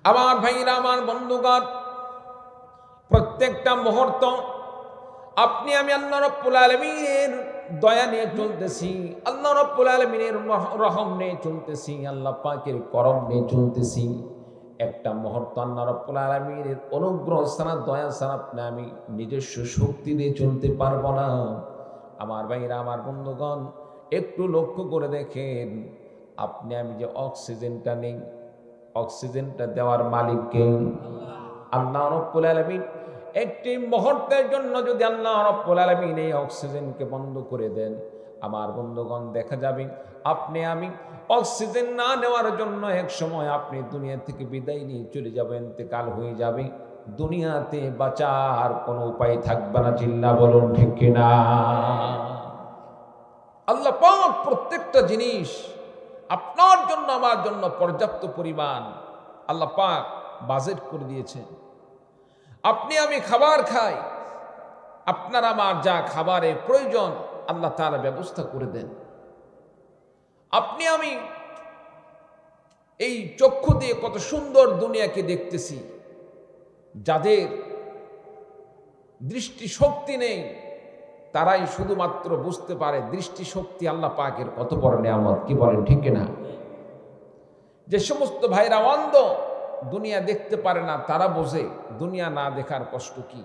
আমার ভাইরা, আমার বন্ধুগণ, প্রত্যেকটা মুহূর্ত আপনি আমি আল্লাহ রাব্বুল আলামিনের দয়া নিয়ে চলতেছি, আল্লাহ রাব্বুল আলামিনের রহম নিয়ে চলতেছি, আল্লাহ পাকের করম নিয়ে চলতেছি। একটা মুহূর্ত আল্লাহ রাব্বুল আলামিনের অনুগ্রহ ছাড়া, দয়া ছাড়া আপনি আমি নিজস্ব শক্তি দিয়ে চলতে পারবো না। আমার ভাইরা, আমার বন্ধুগণ, একটু লক্ষ্য করে দেখেন, আপনি আমি যে অক্সিজেনটা নেই, অক্সিজেনটা দেওয়ার মালিক কে? আল্লাহ রাব্বুল আলামিন। একটি মুহূর্তের জন্য যদি আল্লাহ রাব্বুল আলামিন এই অক্সিজেনকে বন্ধ করে দেন, আমার বন্ধুগণ, দেখা যাবে আপনি আমি অক্সিজেন না নেওয়ার জন্য এক সময় আপনি দুনিয়া থেকে বিদায় নিয়ে চলে যাবেন, ইন্তেকাল হয়ে যাবে। দুনিয়াতে বাঁচার কোনো উপায় থাকবে না। চিল্লা বলুন ঠিক কিনা? আল্লাহ পাক প্রত্যেকটা জিনিস আপনার জন্য আমার জন্য পর্যাপ্ত পরিমাণ আল্লাহ পাক বাজেট করে দিয়েছেন। আপনি আমি খাবার খাই, আপনার আমার যা খাবারের প্রয়োজন আল্লাহ তাআলা ব্যবস্থা করে দেন। আপনি আমি এই চক্ষু দিয়ে কত সুন্দর দুনিয়াকে দেখতেছি। যাদের দৃষ্টি শক্তি নেই তারাই শুধুমাত্র বুঝতে পারে দৃষ্টিশক্তি আল্লাহ পাকের কত বড় নিয়ামত। কি বলেন ঠিক কিনা? যে সমস্ত ভাইরা অন্ধ, দুনিয়া দেখতে পারে না, তারা বোঝে দুনিয়া না দেখার কষ্ট কি।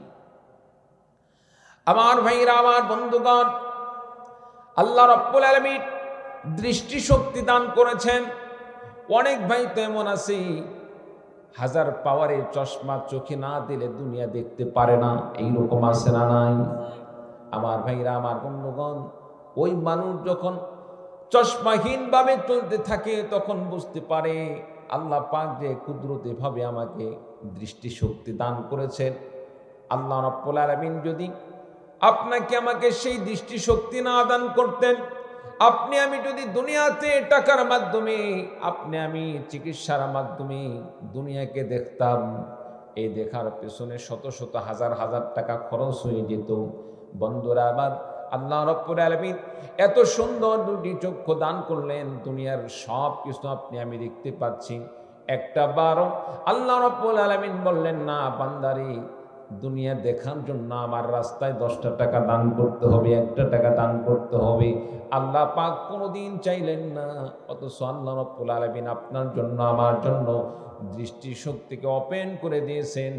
আমার ভাইরা, আমার বন্ধুগণ, আল্লাহ রাব্বুল আলামিন দৃষ্টিশক্তি দান করেছেন। অনেক ভাই তো এমন আছে, হাজার পাওয়ারের চশমা চোখে না দিলে দুনিয়া দেখতে পারে না। এইরকম আছে না নাই? আমার ভাইরা, আমার বন্ধুগণ, ওই মানুষ যখন চশমাহীন ভাবে চলতে থাকে তখন বুঝতে পারে আল্লাহ পাক যে কুদরতি ভাবে আমাকে দৃষ্টিশক্তি দান করেছেন। আল্লাহ রাব্বুল আলামিন যদি আপনাকে আমাকে সেই দৃষ্টিশক্তি না দান করতেন, আপনি আমি যদি দুনিয়াতে টাকার মাধ্যমে, আপনি আমি চিকিৎসার মাধ্যমে দুনিয়াকে দেখতাম, এই দেখার পেছনে শত শত হাজার হাজার টাকা খরচ হয়ে যেত। বন্ধুরা আমার, আল্লাহ রাব্বুল আলামিন এত সুন্দর দুটি চক্ষু দান করলেন, দুনিয়ার সব কিছু আপনি আমি দেখতে পাচ্ছি। একটা বারো আল্লাহ রাব্বুল আলামিন বললেন না, বান্দারে, দুনিয়া দেখার জন্য আমার রাস্তায় 10টা টাকা দান করতে হবে, 1টা টাকা দান করতে হবে। আল্লাহ পাক কোনোদিন চাইলেন না। অথচ আল্লাহ রাব্বুল আলামিন আপনার জন্য আমার জন্য দৃষ্টিশক্তিকে ওপেন করে দিয়েছেন।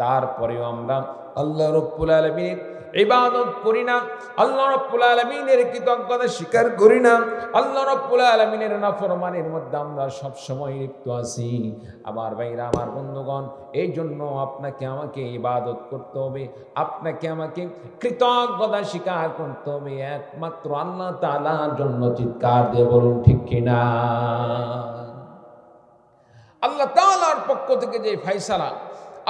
তারপরেও আমরা আল্লাহ রাব্বুল আলামিনের ইবাদত করি না, আল্লাহ রাব্বুল আলামিনের কৃতজ্ঞতা স্বীকার করি না, আল্লাহ রাব্বুল আলামিনের নাফরমানির মধ্যে আমরা সব সময় লিপ্ত আছি। আমার ভাইরা, আমার বন্ধুগণ, এই জন্য আপনাকে আমাকে ইবাদত করতে হবে, আপনাকে আমাকে কৃতজ্ঞতা স্বীকার করতে হবে একমাত্র আল্লাহ তাআলার জন্য। চিৎকার দিয়ে বলুন ঠিক কিনা? আল্লাহ তাআলার পক্ষ থেকে যে ফয়সালা,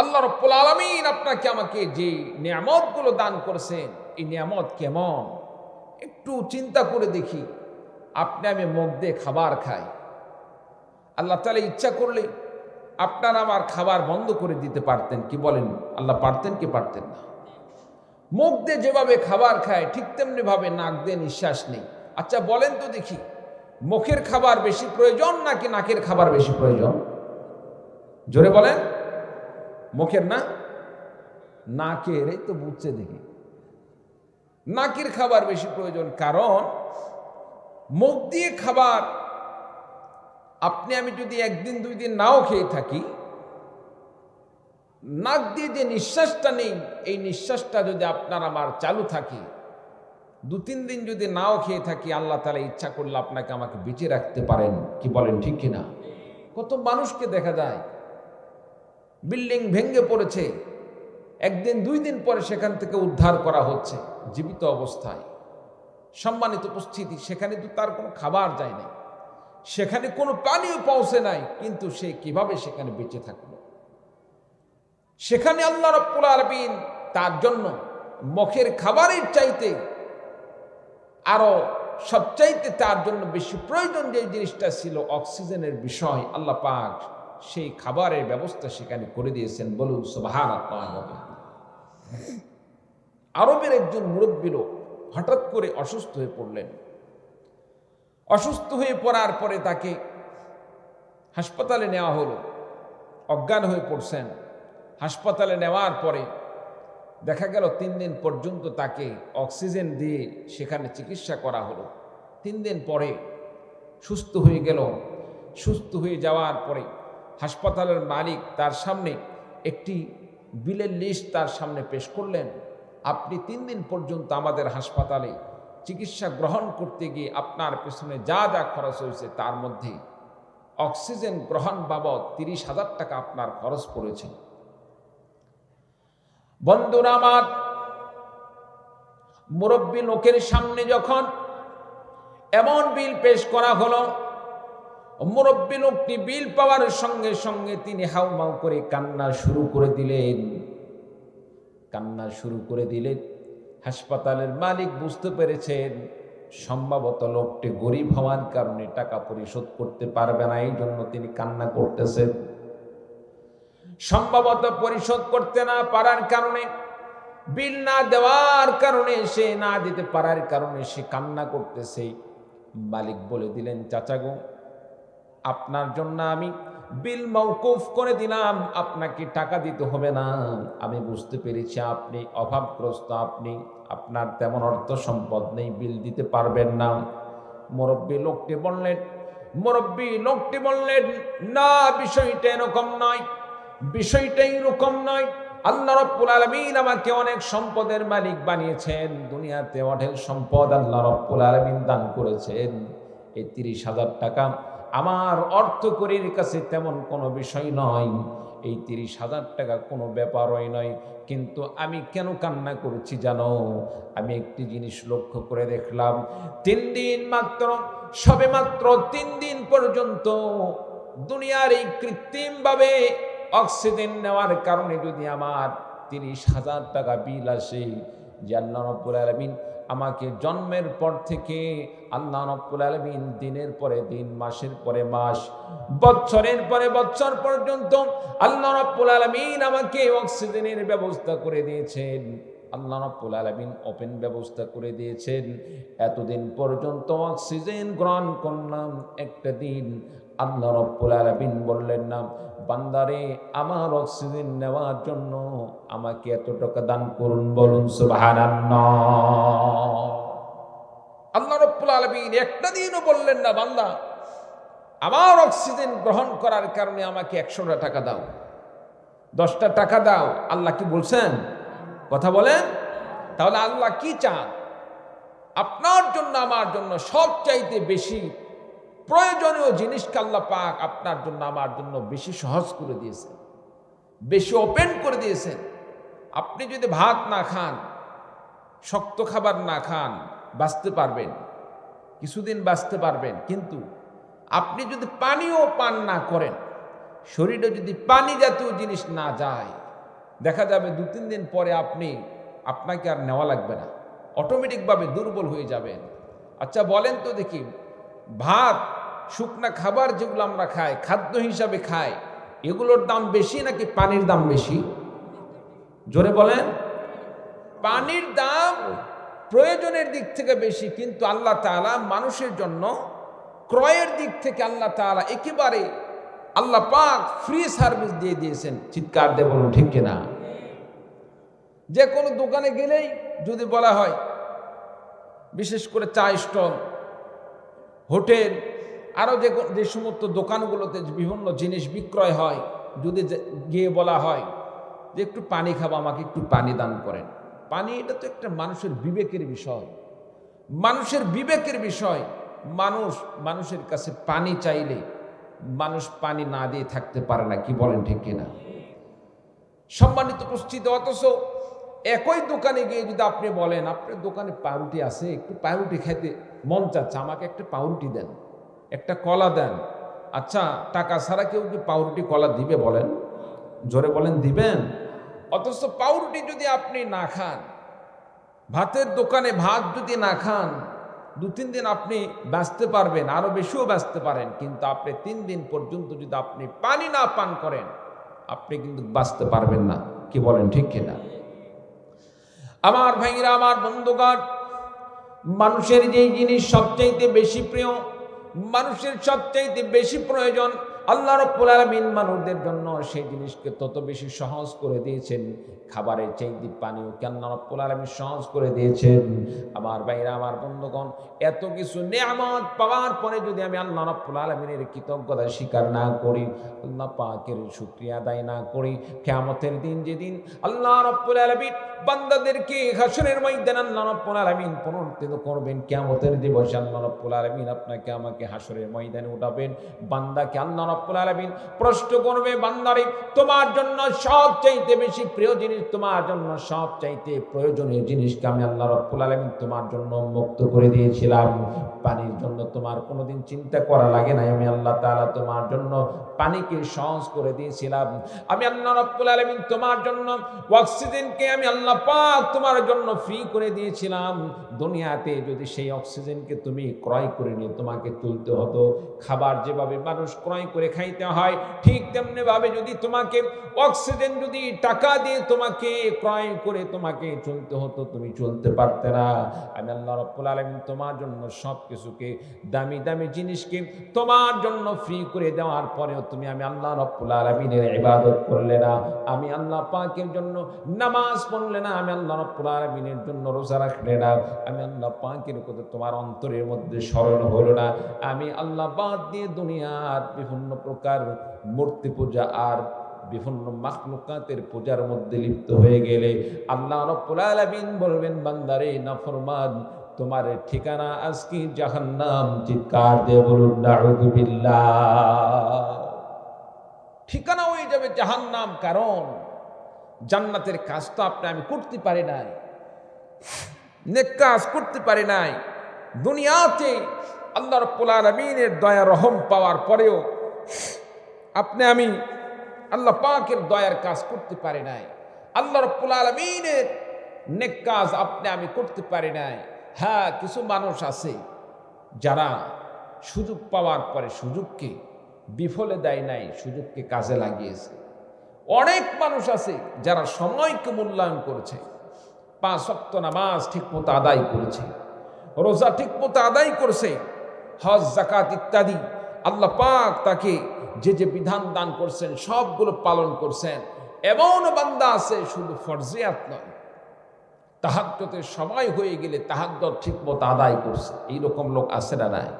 আল্লাহ রাব্বুল আলামিন আপনাকে আমাকে যে নিয়ামতগুলো দান করেছেন, এই নিয়ামত কেমন একটু চিন্তা করে দেখি। আপনি আমি মুখ দিয়ে খাবার খাই, আল্লাহ তাআলা ইচ্ছা করলে আপনার আমার খাবার বন্ধ করে দিতে পারতেন। কি বলেন? আল্লাহ পারতেন কি পারতেন না? মুখ দিয়ে যেভাবে খাবার খায় ঠিক তেমনি ভাবে নাক দিয়ে নিঃশ্বাস নেই। আচ্ছা বলেন তো দেখি, মুখের খাবার বেশি প্রয়োজন নাকি নাকের খাবার বেশি প্রয়োজন? জোরে বলেন। মুখের না, নাকের। এই তো বুঝছে দেখি, নাকের খাবার বেশি প্রয়োজন। কারণ মুখ দিয়ে খাবার আপনি আমি যদি একদিন দুই দিন নাও খেয়ে থাকি, নাক দিয়ে যে নিঃশ্বাসটা নেই, এই নিঃশ্বাসটা যদি আপনার আমার চালু থাকে, 2-3 দিন যদি নাও খেয়ে থাকি, আল্লাহ তাআলা ইচ্ছা করলে আপনাকে আমাকে বেঁচে রাখতে পারেন। কি বলেন ঠিক কিনা? কত মানুষকে দেখা যায় বিল্ডিং ভেঙে পড়েছে, একদিন দুই দিন পরে সেখান থেকে উদ্ধার করা হচ্ছে জীবিত অবস্থায়। সম্মানিত উপস্থিতি, সেখানে তো তার কোনো খাবার যায় নাই, সেখানে কোনো পানিও পৌঁছে নাই, কিন্তু সে কিভাবে সেখানে বেঁচে থাকলো? সেখানে আল্লাহ রাব্বুল আলামিন তার জন্য মুখের খাবারের চাইতে আরো সবচাইতে তার জন্য বেশি প্রয়োজন যে জিনিসটা ছিল অক্সিজেনের বিষয়, আল্লাহ পাক সেই খাবারের ব্যবস্থা সেখানে করে দিয়েছেন। বলুন সুবহানাল্লাহ। আরবের একজন মুরব্বী লোক হঠাৎ করে অসুস্থ হয়ে পড়লেন। অসুস্থ হয়ে পড়ার পরে তাকে হাসপাতালে নেওয়া হলো। অজ্ঞান হয়ে পড়ছেন। হাসপাতালে নেওয়ার পরে দেখা গেল 3 দিন পর্যন্ত তাকে অক্সিজেন দিয়ে সেখানে চিকিৎসা করা হলো। 3 দিন পরে সুস্থ হয়ে গেল। সুস্থ হয়ে যাওয়ার পরে হাসপাতালের মালিক তার সামনে একটি বিলের লিস্ট তার সামনে পেশ করলেন। আপনি 3 দিন পর্যন্ত আমাদের হাসপাতালে চিকিৎসা গ্রহণ করতে গিয়ে আপনার পেছনে যা যা খরচ হয়েছে তার মধ্যে অক্সিজেন গ্রহণ বাবদ 30,000 টাকা আপনার খরচ পড়েছে। বন্ধুরা আমার, মুরব্বী লোকের সামনে যখন এমন বিল পেশ করা হলো, মুরব্বী লোকটি বিল পাওয়ার সঙ্গে সঙ্গে তিনি হাউমাউ করে কান্না শুরু করে দিলেন। হাসপাতালের মালিক বুঝতে পেরেছেন সম্ভবত লোকটি গরিব হওয়ার কারণে টাকা পরিশোধ করতে পারবে না, এই জন্য তিনি কান্না করতেছেন। সম্ভবত পরিশোধ করতে না পারার কারণে, বিল না দেওয়ার কারণে, সে না দিতে পারার কারণে সে কান্না করতেছে। মালিক বলে দিলেন, চাচা গো, আপনার জন্য আমি বিল মওকুফ করে দিলাম, আপনাকে টাকা দিতে হবে না। আমি বুঝতে পেরেছি আপনি অভাবগ্রস্ত, আপনার তেমন অর্থ সম্পদ নেই, বিল দিতে পারবেন না। মুরব্বী লোকটি বললেন, না, বিষয়টা এরকম নয়, আল্লাহ রাব্বুল আলামিন আমাকে অনেক সম্পদের মালিক বানিয়েছেন, দুনিয়াতে অঢেল সম্পদ আল্লাহ রাব্বুল আলামিন দান করেছেন। এই 30,000 টাকা আমার অর্থকরীর কাছে তেমন কোনো বিষয় নয়, এই 30,000 টাকা কোনো ব্যাপারই নয়। কিন্তু আমি কেন কান্না করছি জানো? আমি একটি জিনিস লক্ষ্য করে দেখলাম, 3 দিন মাত্র, সবে মাত্র 3 দিন পর্যন্ত দুনিয়ার এই কৃত্রিমভাবে অক্সিজেন নেওয়ার কারণে যদি আমার 30,000 টাকা বিল আসে, যে আল্লাহ রাব্বুল আলামিন আমাকে জন্মের পর থেকে আল্লাহ রাব্বুল আলামিন দিনের পরে দিন, মাসের পরে মাস, বছরের পরে বছর পর্যন্ত আল্লাহ রাব্বুল আলামিন আমাকে অক্সিজেনের ব্যবস্থা করে দিয়েছেন, আল্লাহ রাব্বুল আলামিন ওপেন ব্যবস্থা করে দিয়েছেন। এতদিন পর্যন্ত অক্সিজেন গ্রহণ করলাম, একটা দিন আল্লাহ রাব্বুল আলামিন বললেন না, বান্দারে আমার অক্সিজেন নেওয়ার জন্য আমাকে এত টাকা দান করুন, বলুন সুবহানাল্লাহ। আল্লাহ রাব্বুল আলামিন একটা দিনও বললেন না, বান্দা আমার অক্সিজেন গ্রহণ করার কারণে আমাকে 100টা টাকা দাও, 10টা টাকা দাও। আল্লাহ কি বলছেন? কথা বলেন। তাহলে আল্লাহ কি চান? আপনার জন্য আমার জন্য সবচাইতে বেশি প্রয়োজনীয় জিনিসকে আল্লাহ পাক আপনার জন্য আমার জন্য বেশি সহজ করে দিয়েছেন, বেশি ওপেন করে দিয়েছেন। আপনি যদি ভাত না খান, শক্ত খাবার না খান, বাঁচতে পারবেন, কিছুদিন বাঁচতে পারবেন। কিন্তু আপনি যদি পানিও পান না করেন, শরীরে যদি পানি জাতীয় জিনিস না যায়, দেখা যাবে 2-3 দিন পরে আপনাকে আর নেওয়া লাগবে না, অটোমেটিকভাবে দুর্বল হয়ে যাবেন। আচ্ছা বলেন তো দেখি, ভাত, শুকনা খাবার যেগুলো আমরা খাই, খাদ্য হিসাবে খাই, এগুলোর দাম বেশি নাকি পানির দাম বেশি? জোরে বলেন। পানির দাম প্রয়োজনের দিক থেকে বেশি, কিন্তু আল্লাহ তাআলা মানুষের জন্য ক্রয়ের দিক থেকে আল্লাহ তাআলা একেবারে আল্লাহ পাক ফ্রি সার্ভিস দিয়ে দিয়েছেন। চিৎকার দিয়ে বলুন ঠিক কিনা? যে কোনো দোকানে গেলেই যদি বলা হয়, বিশেষ করে চা স্টল, হোটেল, আরও যে সমস্ত দোকানগুলোতে বিভিন্ন জিনিস বিক্রয় হয়, যদি গিয়ে বলা হয় যে একটু পানি খাবো, আমাকে একটু পানি দান করেন। পানি, এটা তো একটা মানুষের বিবেকের বিষয়, মানুষের বিবেকের বিষয়। মানুষের কাছে পানি চাইলে মানুষ পানি না দিয়ে থাকতে পারে না, কি বলেন ঠিক কিনা? সম্মানিত উপস্থিতি, অথচ একই দোকানে গিয়ে যদি আপনি বলেন, আপনার দোকানে পাউরুটি আছে, একটু পাউরুটি খেতে মন চাচ্ছে, আমাকে একটা পাউরুটি দেন, একটা কলা দেন। আচ্ছা, টাকা ছাড়া কেউ কি পাউরুটি কলা দিবে? বলেন, জোরে বলেন, দিবেন? অথচ পাউরুটি যদি আপনি না খান, ভাতের দোকানে ভাত যদি না খান, 2-3 দিন আপনি বাঁচতে পারবেন, আরো বেশিও বাঁচতে পারেন। কিন্তু আপনি 3 দিন পর্যন্ত যদি আপনি পানি না পান করেন, আপনি কিন্তু বাঁচতে পারবেন না, কি বলেন ঠিক কিনা? আমার ভাইরা, আমার বন্ধুগণ, মানুষের যেই জিনিস সবচাইতে বেশি প্রিয়, মানুষের সবচাইতে বেশি প্রয়োজন, আল্লাহ রাব্বুল আলামিন মানুষদের জন্য সেই জিনিসকে তত বেশি সহজ করে দিয়েছেন, খাবারের চাইতে পানিও আল্লাহ রাব্বুল আলামিন সহজ করে দিয়েছেন। আমার ভাইরা, আমার বন্ধুগণ, এত কিছু নিয়ামত পাওয়ার পরে যদি আমি আল্লাহ রাব্বুল আলামিনের কৃতজ্ঞতা স্বীকার না করি, আল্লাহ পাকের শুকরিয়া আদায় না করি, কিয়ামতের দিন যেদিন আল্লাহ রাব্বুল আলামিন বান্দাদেরকে হাসরের ময়দানে আল্লাহ রাব্বুল আলামিন পুনরুত্থিত করবেন, কিয়ামতের দিবসে আল্লাহ রাব্বুল আলামিন আপনাকে আমাকে হাসরের ময়দানে উঠাবেন। বান্দাকে আল্লাহ রাব্বুল আলামিন প্রশ্ন করবে, বান্দারে তোমার জন্য সবচাইতে বেশি প্রিয় জিনিস, তোমার জন্য সবচাইতে প্রয়োজনীয় জিনিসকে আমি আল্লাহ রাব্বুল আলামিন তোমার জন্য মুক্ত করে দিয়েছিলাম। পানির জন্য তোমার কোনোদিন চিন্তা করা লাগে না, আমি আল্লাহ তাআলা তোমার জন্য পানিকে সহজ করে দিয়েছিলাম। আমি আল্লাহ রাব্বুল আলামিন তোমার জন্য অক্সিজেনকে আমি আল্লাহ পাক তোমার জন্য ফ্রি করে দিয়েছিলাম। দুনিয়াতে যদি সেই অক্সিজেনকে তুমি ক্রয় করে নিয়ে তোমাকে তুলতে হতো, খাবার যেভাবে মানুষ ক্রয় করে খাইতে হয়, ঠিক তেমনি ভাবে যদি তোমাকে অক্সিজেন যদি টাকা দিয়ে তোমাকে ক্রয় করে তোমাকে চলতে হতো, তুমি চলতে পারতে না। আমি আল্লাহ রাব্বুল আলামিন তোমার জন্য সব কিছুকে, দামি দামি জিনিসকে তোমার জন্য ফ্রি করে দেওয়ার পরেও তুমি আমি আল্লাহ রাব্বুল আলামিনের ইবাদত করলে না, আমি আল্লাহ পাকের জন্য নামাজ পড়লে না, আমি আল্লাহ রাব্বুল আলামিনের জন্য রোজা রাখলে না, আমি আল্লাহ পাকের কথা তোমার অন্তরের মধ্যে স্মরণ হলো না, আমি আল্লাহ বাদ দিয়ে দুনিয়ার বিভিন্ন প্রকার মূর্তি পূজা আর বিভিন্ন মাখলুকাতের পূজার মধ্যে লিপ্ত হয়ে গেলে আল্লাহ রাব্বুল আলামিন বলবেন, বান্দারে নাফরমান, তোমার ঠিকানা আজকে জাহান্নাম। চিৎকার দিয়ে বলুন নাউযু বিল্লাহ। ঠিকানা হয়ে যাবে জাহান্নাম, কারণ জান্নাতের কাজ তো আমি করতে পারি নাই, নেক কাজ করতে পারি নাই। দুনিয়াতে আল্লাহ রাব্বুল আলামিনের দয়া রহম পাওয়ার পরেও আমি আল্লাহ পাকের দয়ার কাজ করতে পারি নাই, আল্লাহ রাব্বুল আলামিনের নেক কাজ আমি করতে পারি নাই। হ্যাঁ, কিছু মানুষ আছে যারা সুযোগ পাওয়ার পরে সুযোগকে বিফলে দেয় নাই, সুযোগকে কাজে লাগিয়েছে। অনেক মানুষ আছে যারা সময়কে মূল্যায়ন করেছে, 5 ওয়াক্ত নামাজ ঠিকমতো আদায় করেছে, রোজা ঠিকমতো আদায় করেছে, হজ যাকাত ইত্যাদি আল্লাহ পাক তাকে যে যে বিধান দান করছেন সবগুলো পালন করছেন। এমন বান্দা আছে শুধু ফরজিয়াত নয়, তাহাজ্জুদের সময় হয়ে গেলে তাহাজ্জুদ ঠিকমতো আদায় করছে, এইরকম লোক আছে না? নাই,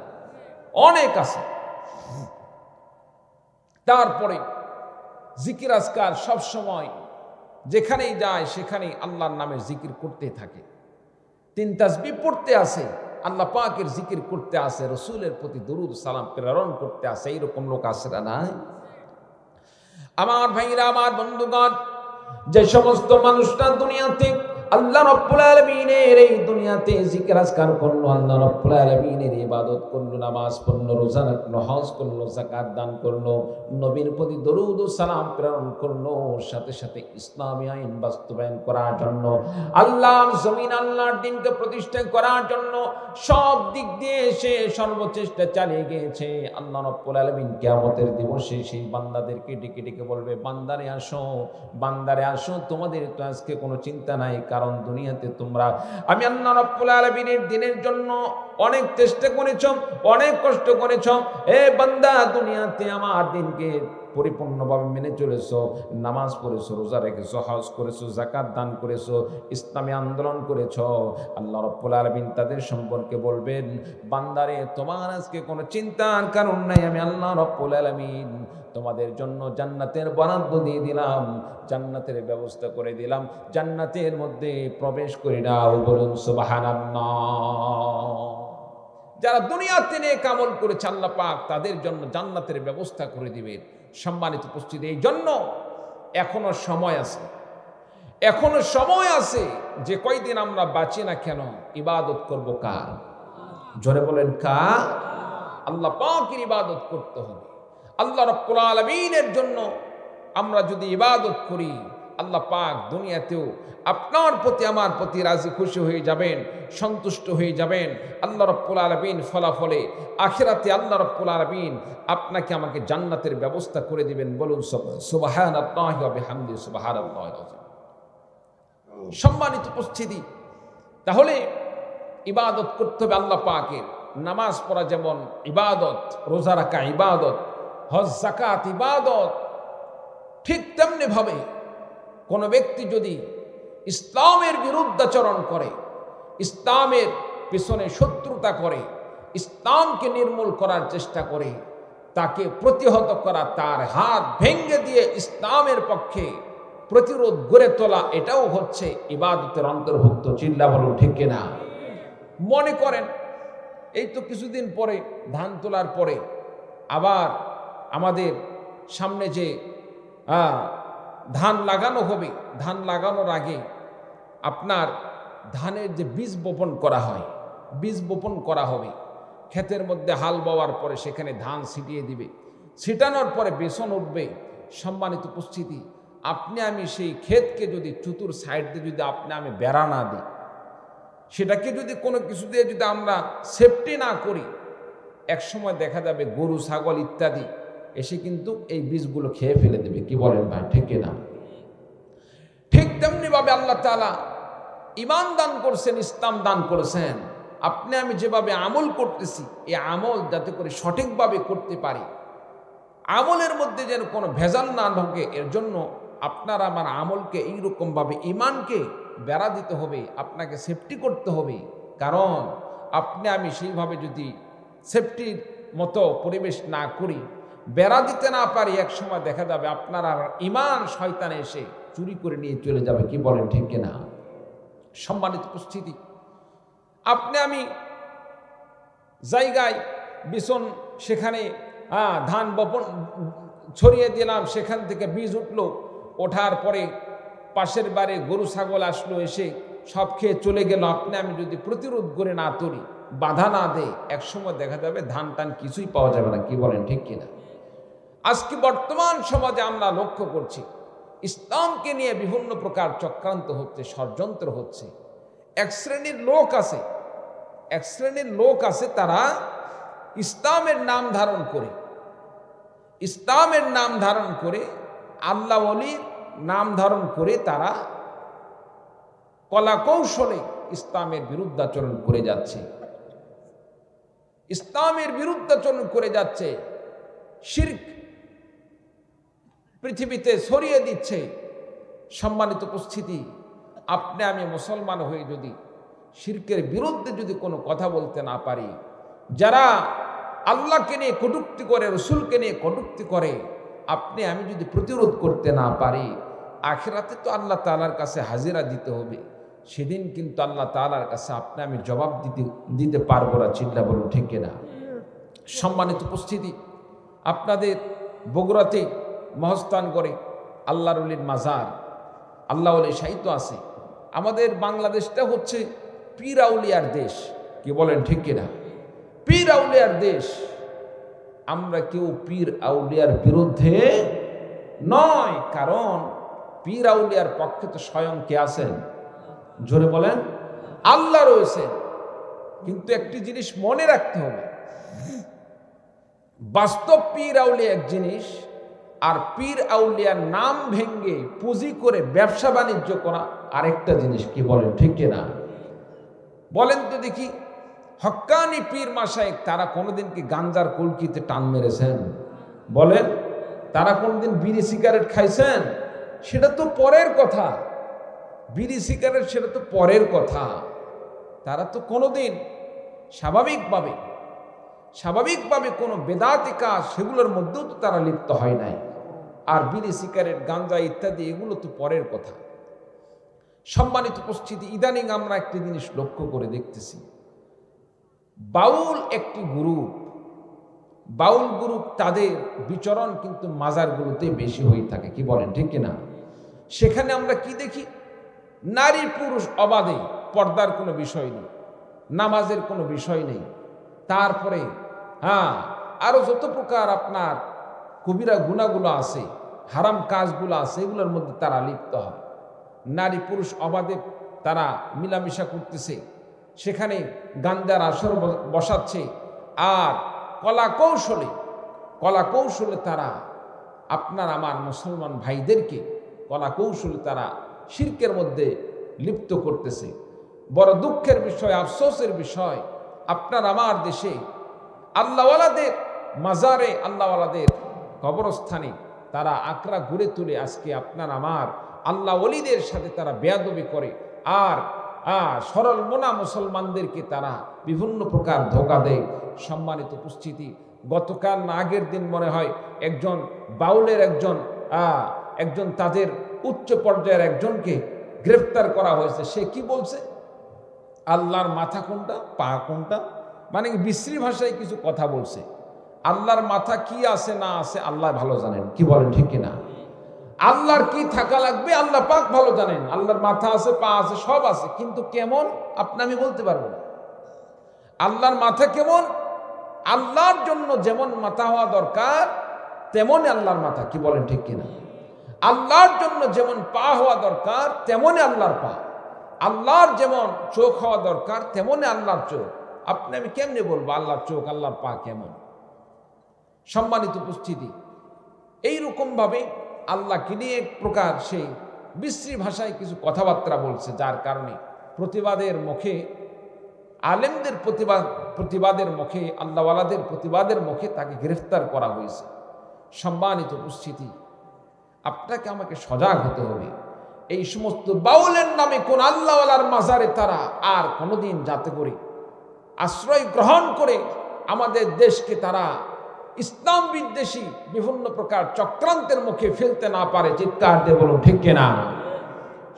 অনেক আছে। তারপরে জিকির আজকার সব সময় যেখানেই যায় সেখানেই আল্লাহর নামের জিকির করতে থাকে, 3 তাসবিহ পড়তে আছে, আল্লাহ পাকের জিকির করতে আছে, রসুলের প্রতি দরুদ সালাম প্রেরণ করতে আছে, এইরকম লোক আছে না? নাই। আমার ভাইরা, আমার বন্ধুগণ, যে সমস্ত মানুষরা দুনিয়াতে আল্লাহ রাব্বুল আলামিনের এই দুনিয়াতে জিকির আজকার করলো, আল্লাহ রাব্বুল আলামিনের ইবাদত করলো, নামাজ পড়লো, রোজা রাখলো, হজ করলো, যাকাত দান করলো, নবীর প্রতি দরুদ ও সালাম প্রেরণ করলো, সাথে সাথে ইসলামী আইন বাস্তবায়ন করার জন্য, আল্লাহর জমিন আল্লাহর দ্বীনকে প্রতিষ্ঠা করার জন্য সব দিক দিয়ে সে সর্বচেষ্টা চালিয়ে গিয়েছে। আল্লাহ রাব্বুল আলামিন কিয়ামতের দিবসে সেই বান্দাদেরকে ডেকে ডেকে বলবে, বান্দারে আসো, বান্দারে আসো, তোমাদের তো আজকে কোনো চিন্তা নাই, কারণ দুনিয়াতে তোমরা আমি আল্লাহ রাব্বুল আলামিনের দ্বীনের জন্য অনেক চেষ্টা করেছো, অনেক কষ্ট করেছো। হে বান্দা, দুনিয়াতে আমার দ্বীনকে পরিপূর্ণভাবে মেনে চলেছো, নামাজ পড়েছো, রোজা রেখেছো, হজ করেছো, যাকাত দান করেছো, ইসলামী আন্দোলন করেছো। আল্লাহ রাব্বুল আলামিন তাদের সম্পর্কে বলবেন, বান্দারে তোমার আজকে কোনো চিন্তার কারণ নাই, আমি আল্লাহ রাব্বুল আলামিন তোমাদের জন্য জান্নাতের বরাদ্দ দিয়ে দিলাম, জান্নাতের ব্যবস্থা করে দিলাম, জান্নাতের মধ্যে প্রবেশ করে নাও। বলুন সুবহানাল্লাহ। যারা দুনিয়াতে নেক আমল করেছে আল্লাহ পাক তাদের জন্য জান্নাতের ব্যবস্থা করে দিবেন। সম্মানিত উপস্থিতি, এই জন্য এখনো সময় আছে, এখনো সময় আছে যে কয়দিন আমরা বাঁচি না কেন ইবাদত করব কার? জোরে বলেন কার? আল্লাহ পাকের ইবাদত করতে হবে। আল্লাহ রাব্বুল আলামিনের জন্য আমরা যদি ইবাদত করি, আল্লাহ পাক দুনিয়াতেও আপনার প্রতি আমার প্রতি রাজি খুশি হয়ে যাবেন, সন্তুষ্ট হয়ে যাবেন। আল্লাহ রাব্বুল আলামিন ফলাফলে আখিরাতে আল্লাহ রাব্বুল আলামিন আপনাকে আমাকে জান্নাতের ব্যবস্থা করে দিবেন। বলুন সুবহানাল্লাহি ওয়া বিহামদিহি সুবহানাল্লাহিল আযীম। সম্মানিত উপস্থিতি, তাহলে ইবাদত করতে হবে আল্লাহ পাকের। নামাজ পড়া যেমন ইবাদত, রোজা রাখা ইবাদত, হজ যাকাত ইবাদত, ঠিক তেমনি ভাবে কোনো ব্যক্তি যদি ইসলামের বিরুদ্ধাচরণ করে, ইসলামের পিছনে শত্রুতা করে, ইসলামকে নির্মূল করার চেষ্টা করে, তাকে প্রতিহত করা, তার হাত ভেঙে দিয়ে ইসলামের পক্ষে প্রতিরোধ গড়ে তোলা, এটাও হচ্ছে ইবাদতের অন্তর্ভুক্ত। চিল্লা বলুন ঠিক কিনা? মনে করেন এই তো কিছুদিন পরে ধান তোলার পরে আবার আমাদের সামনে যে ধান লাগানো হবে, ধান লাগানোর আগে আপনার ধানের যে বীজ বপন করা হয়, বীজ বপন করা হবে, ক্ষেতের মধ্যে হাল বাওয়ার পরে সেখানে ধান ছিটিয়ে দিবে, ছিটানোর পরে বেসন উঠবে। সম্মানিত উপস্থিতি, আপনি আমি সেই ক্ষেতকে যদি চতুর সাইড দিয়ে যদি আপনি আমি বেড়া না দিই, সেটাকে যদি কোনো কিছু দিয়ে যদি আমরা সেফটি না করি, এক সময় দেখা যাবে গরু ছাগল ইত্যাদি এসে কিন্তু এই বীজগুলো খেয়ে ফেলে দেবে। কি বলেন ভাই, ঠিক না? ঠিক তেমনি ভাবে আল্লাহ তাআলা ঈমান দান করছেন, ইসলাম দান করেছেন। আপনি আমি যেভাবে আমল করতেছি, এই আমল যাতে করে সঠিকভাবে করতে পারি, আমলের মধ্যে যেন কোনো ভেজাল না ঢোকে, এর জন্য আপনার আমার আমলকে এইরকমভাবে ঈমানকে বেড়া দিতে হবে, আপনাকে সেফটি করতে হবে। কারণ আপনি আমি সেইভাবে যদি সেফটির মতো পরিবেশ না করি, বেড়া দিতে না পারি, এক সময় দেখা যাবে আপনার আমার ঈমান শয়তানে এসে চুরি করে নিয়ে চলে যাবে। কি বলেন ঠিক কিনা? সম্মানিত উপস্থিতি, আপনি আমি জায়গায় বিছন, সেখানে ধান বপন ছড়িয়ে দিলাম, সেখান থেকে বীজ উঠলো, ওঠার পরে পাশের বাড়ি গরু ছাগল আসলো, এসে সব খেয়ে চলে গেল। আপনি আমি যদি প্রতিরোধ করে না তুলি, বাধা না দেয়, একসময় দেখা যাবে ধান টান কিছুই পাওয়া যাবে না। কি বলেন ঠিক কিনা? আজকে বর্তমান সমাজে আমরা লক্ষ্য করছি, ইসলামকে নিয়ে বিভিন্ন প্রকার চক্রান্ত হচ্ছে, ষড়যন্ত্র হচ্ছে। এক শ্রেণীর লোক আছে, তারা ইসলামের নাম ধারণ করে, আল্লাহ ওলির নাম ধারণ করে তারা কলা কৌশলে ইসলামের বিরুদ্ধাচরণ করে যাচ্ছে, শিরক পৃথিবীতে ছড়িয়ে দিচ্ছে। সম্মানিত উপস্থিতি, আপনি আমি মুসলমান হয়ে যদি শিরকের বিরুদ্ধে যদি কোনো কথা বলতে না পারি, যারা আল্লাহকে নিয়ে কটূক্তি করে, রসুলকে নিয়ে কটূক্তি করে, আপনি আমি যদি প্রতিরোধ করতে না পারি, আখিরাতে তো আল্লাহ তাআলার কাছে হাজিরা দিতে হবে। সেদিন কিন্তু আল্লাহ তাআলার কাছে আপনি আমি জবাব দিতে পারবো না। চিল্লা বলুন ঠিক কিনা? সম্মানিত উপস্থিতি, আপনাদের বগুড়াতে মহস্থান করে আল্লাহর ওলির মাজার, আল্লাহ ওলি সাহিত্য আছে। আমাদের বাংলাদেশটা হচ্ছে পীর আউলিয়ার দেশ। কি বলেন ঠিক কিনা? পীর আউলিয়ার দেশ। আমরা কেউ পীর আউলিয়ার বিরুদ্ধে নয়, কারণ পীর আউলিয়ার পক্ষে তো স্বয়ং কে আছেন? জোরে বলেন, আল্লাহ রয়েছেন। কিন্তু একটি জিনিস মনে রাখতে হবে, বাস্তব পীর আউলিয়া এক জিনিস, আর পীর আউলিয়ার নাম ভেঙ্গে পুঁজি করে ব্যবসা বাণিজ্য করা আরেকটা জিনিস। কি বলেন ঠিক কিনা? বলেন তো দেখি, হক্কানি পীর মাশায়েখ তারা কোনোদিন কি গাঞ্জার কুলকিতে টান মেরেছেন? বলেন, তারা কোনোদিন বিড়ি সিগারেট খাইছেন? সেটা তো পরের কথা। বিড়ি সিগারেট সেটা তো পরের কথা। তারা তো কোনোদিন স্বাভাবিকভাবে কোনো বেদাতি কাজ সেগুলোর মধ্যেও তো তারা লিপ্ত হয় নাই। আর বিড়ি সিগারেট গাঞ্জা ইত্যাদি এগুলো তো পরের কথা। সম্মানিত উপস্থিতি, ইদানিং আমরা একটি জিনিস লক্ষ্য করে দেখতেছি, বাউল একটি গ্রুপ তাদের বিচরণ কিন্তু মাজারগুলোতে বেশি হয়ে থাকে। কি বলেন ঠিক কিনা? সেখানে আমরা কি দেখি, নারী পুরুষ অবাধে, পর্দার কোনো বিষয় নেই, নামাজের কোনো বিষয় নেই। তারপরে আরো যত প্রকার আপনার কবিরা গুনাহগুলো আছে, হারাম কাজগুলো আছে, এগুলোর মধ্যে তারা লিপ্ত হয়। নারী পুরুষ অবাধে তারা মিলামিশা করতেছে, সেখানে গাঞ্জার আসর বসাচ্ছে, আর কলা কৌশলে তারা আপনার আমার মুসলমান ভাইদেরকে কলা কৌশলে তারা শিরকের মধ্যে লিপ্ত করতেছে। বড় দুঃখের বিষয়, আফসোসের বিষয়, আপনার আমার দেশে আল্লাহওয়ালাদের মাজারে, আল্লাহওয়ালাদের কবরস্থানে তারা আকড়া ঘুরে তুলে আজকে আপনার আমার আল্লাহ ওলিদের সাথে তারা বেয়াদবি করে, আর সরল মোনা মুসলমানদেরকে তারা বিভিন্ন প্রকার ধোঁকা দেয়। সম্মানিত উপস্থিতি, গতকাল না আগের দিন মনে হয় একজন বাউলের একজন তাদের উচ্চ পর্যায়ের একজনকে গ্রেফতার করা হয়েছে। সে কি বলছে? আল্লাহর মাথা কোনটা, পা কোনটা, মানে বিশ্রী ভাষায় কিছু কথা বলছে। আল্লাহর মাথা কি আছে না আছে আল্লাহ ভালো জানেন, কি বলেন ঠিক কিনা? আল্লাহর কি থাকা লাগবে আল্লাহ পাক ভালো জানেন। আল্লাহর মাথা আছে, পা আছে, সব আছে, কিন্তু কেমন আপনি আমি বলতে পারবো না। আল্লাহর মাথা কেমন? আল্লাহর জন্য যেমন মাথা হওয়া দরকার তেমনই আল্লাহর মাথা, কি বলেন ঠিক কিনা? আল্লাহর জন্য যেমন পা হওয়া দরকার তেমনই আল্লাহর পা, আল্লাহর যেমন চোখ হওয়া দরকার তেমনই আল্লাহর চোখ। আপনি আমি কেমনে বলবো আল্লাহর চোখ আল্লাহর পা কেমন? সম্মানিত উপস্থিতি, এইরকম ভাবে আল্লাহকে নিয়ে এক প্রকার সেই বিশ্রী ভাষায় কিছু কথাবার্তা বলছে, যার কারণে প্রতিবাদের মুখে, আলেমদের প্রতিবাদের মুখে, আল্লাহওয়ালাদের প্রতিবাদের মুখে তাকে গ্রেফতার করা হয়েছে। সম্মানিত উপস্থিতি, আপনাকে আমাকে সজাগ হতে হবে। এই সমস্ত বাউলের নামে কোন আল্লাহওয়ালার মাজারে তারা আর কোনোদিন যাতে করে আশ্রয় গ্রহণ করে আমাদের দেশকে তারা ইসলাম বিদ্বেষী বিভিন্ন প্রকার চক্রান্তের মুখে ফেলতে না পারে। চিৎকার দিয়ে বলুন ঠিক কিনা?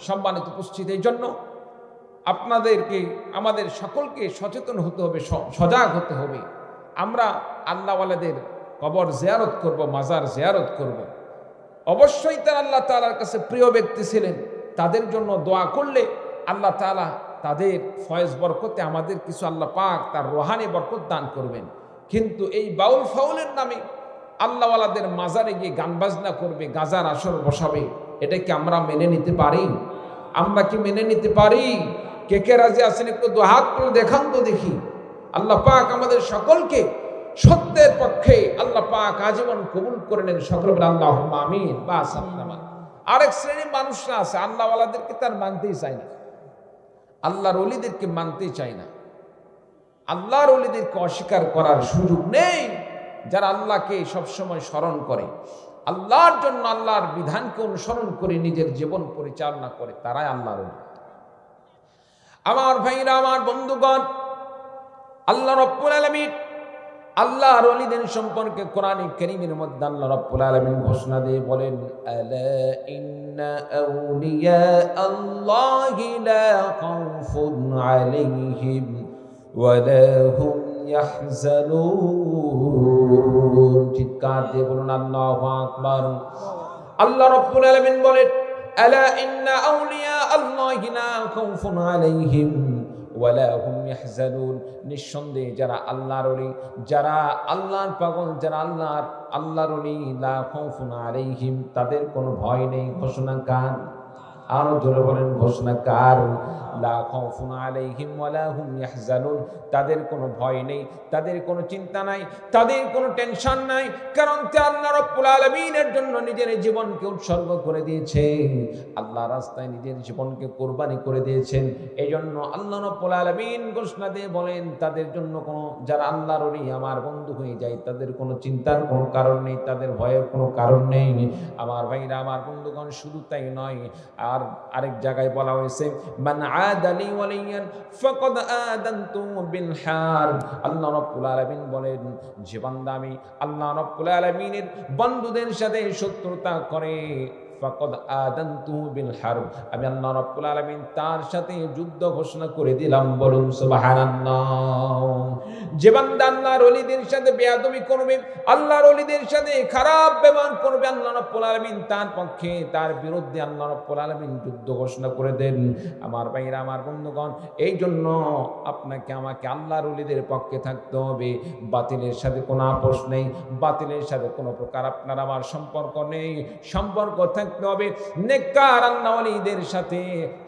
সম্মানিত উপস্থিতি, এই জন্য আপনাদেরকে, আমাদের সকলকে সচেতন হতে হবে, সজাগ হতে হবে। আমরা আল্লাহওয়ালাদের কবর জিয়ারত করব, মাজার জিয়ারত করব। অবশ্যই তারা আল্লাহ তাআলার কাছে প্রিয় ব্যক্তি ছিলেন। তাদের জন্য দোয়া করলে আল্লাহ তাআলা তাদের ফয়েজ বরকতে আমাদের কিছু আল্লাহ পাক তার রুহানি বরকত দান করবেন। কিন্তু এই বাউল ফাউলের নামে আল্লাহওয়ালাদের মাজারে গিয়ে গান বাজনা করবে, গাজার আসর বসাবে, এটা কি আমরা মেনে নিতে পারি? আমরা কি মেনে নিতে পারি? কে কে রাজি আছেন একটু দুহাত তুলে দেখান তো দেখি। আল্লাহ পাক আমাদের সকলকে সত্যের পক্ষে আল্লাহ পাক আজীবন কবুল করে নেন। সকল বলে আল্লাহুম্মা আমিন। বাস। আরেক শ্রেণীর মানুষরা আছে আল্লাহওয়ালাদেরকে তার মানতেই চায় না, আল্লাহর ওলিদেরকে মানতেই চায় না। আল্লাহর ওলিদেরকে অস্বীকার করার সুযোগ নেই। যারা আল্লাহকে সবসময় স্মরণ করে, আল্লাহর জন্য আল্লাহর বিধানকে অনুসরণ করে নিজের জীবন পরিচালনা করে, তারাই আল্লাহর ওলি। আমার ভাইরা, আমার বন্ধুগণ, আল্লাহ রাব্বুল আলামিন আল্লাহর ওলিদের সম্পর্কে কোরআনে কারীমের মধ্যে আল্লাহ রাব্বুল আলামিন ঘোষণা দিয়ে বলেন, আলা ইন্না আউলিয়া আল্লাহি লা খাউফুন আলাইহিম ওয়া লা হুম ইয়াহজানুন। চিৎকার দিয়ে বলুন আল্লাহু আকবার। আল্লাহ রাব্বুল আলামিন বলেন, আলা ইন্না আউলিয়া আল্লাহি লা খাউফুন আলাইহিম ওয়া লা হুম ইয়াহজানুন। নিঃসন্দেহে যারা আল্লাহর ওলি, যারা আল্লাহর পাগল, যারা আল্লাহর ওলি, লা খাউফুন আলাইহিম, তাদের কোনো ভয় নেই। ঘোষণা কার? আরো জোরে বলেন, ঘোষণা কার? লা খাউফুন আলাইহিম ওয়া লা হুম ইয়াহজানুন। তাদের কোনো ভয় নেই, তাদের কোনো চিন্তা নাই, তাদের কোনো টেনশন নাই, কারণ আল্লাহ রাব্বুল আলামিনের জন্য নিজের জীবনকে উৎসর্গ করে দিয়েছেন, আল্লাহ রাস্তায় নিজের জীবনকে কোরবানি করে দিয়েছেন। এজন্য আল্লাহ রাব্বুল আলামিন ঘোষণা দিয়ে বলেন, তাদের জন্য কোনো, যারা আল্লাহর ওলি আমার বন্ধু হয়ে যায়, তাদের কোনো চিন্তার কোনো কারণ নেই, তাদের ভয়ের কোনো কারণ নেই। আমার ভাইরা, আমার বন্ধুগণ, শুধু তাই নয়, আর আরেক জায়গায় বলা হয়েছে, মান আদালি ওয়ালিয়ান ফাকাদ আদানতু বিল হারব। আল্লাহ রাব্বুল আলামিন বলেন, যে বান্দা আমি আল্লাহ রাব্বুল আলামিনের বন্ধুদের সাথে শত্রুতা করে, ফাকাদ আদানতু বিল হারব, আমি আল্লাহ রাব্বুল আলামিন তার সাথে যুদ্ধ ঘোষণা করে দিলাম। বলুন সুবহানাল্লাহ। যে বান্দা আল্লাহর ওলিদের সাথে বেয়াদবি করবে, আল্লাহর ওলিদের সাথে খারাপ ব্যবহার করবে, আল্লাহ রাব্বুল আলামিন তার পক্ষে, তার বিরুদ্ধে আল্লাহ রাব্বুল আলামিন যুদ্ধ ঘোষণা করে দেন। আমার ভাইরা, আমার বন্ধুগণ, এই জন্য আপনাকে আমাকে আল্লাহর ওলিদের পক্ষে থাকতে হবে। বাতিলের সাথে কোনো আপোষ নেই, বাতিলের সাথে কোনো প্রকার আপনার আমার সম্পর্ক নেই। সম্পর্ক থাকবে থাকতে হবে নেককার আল্লাহ ওয়ালিদের সাথে,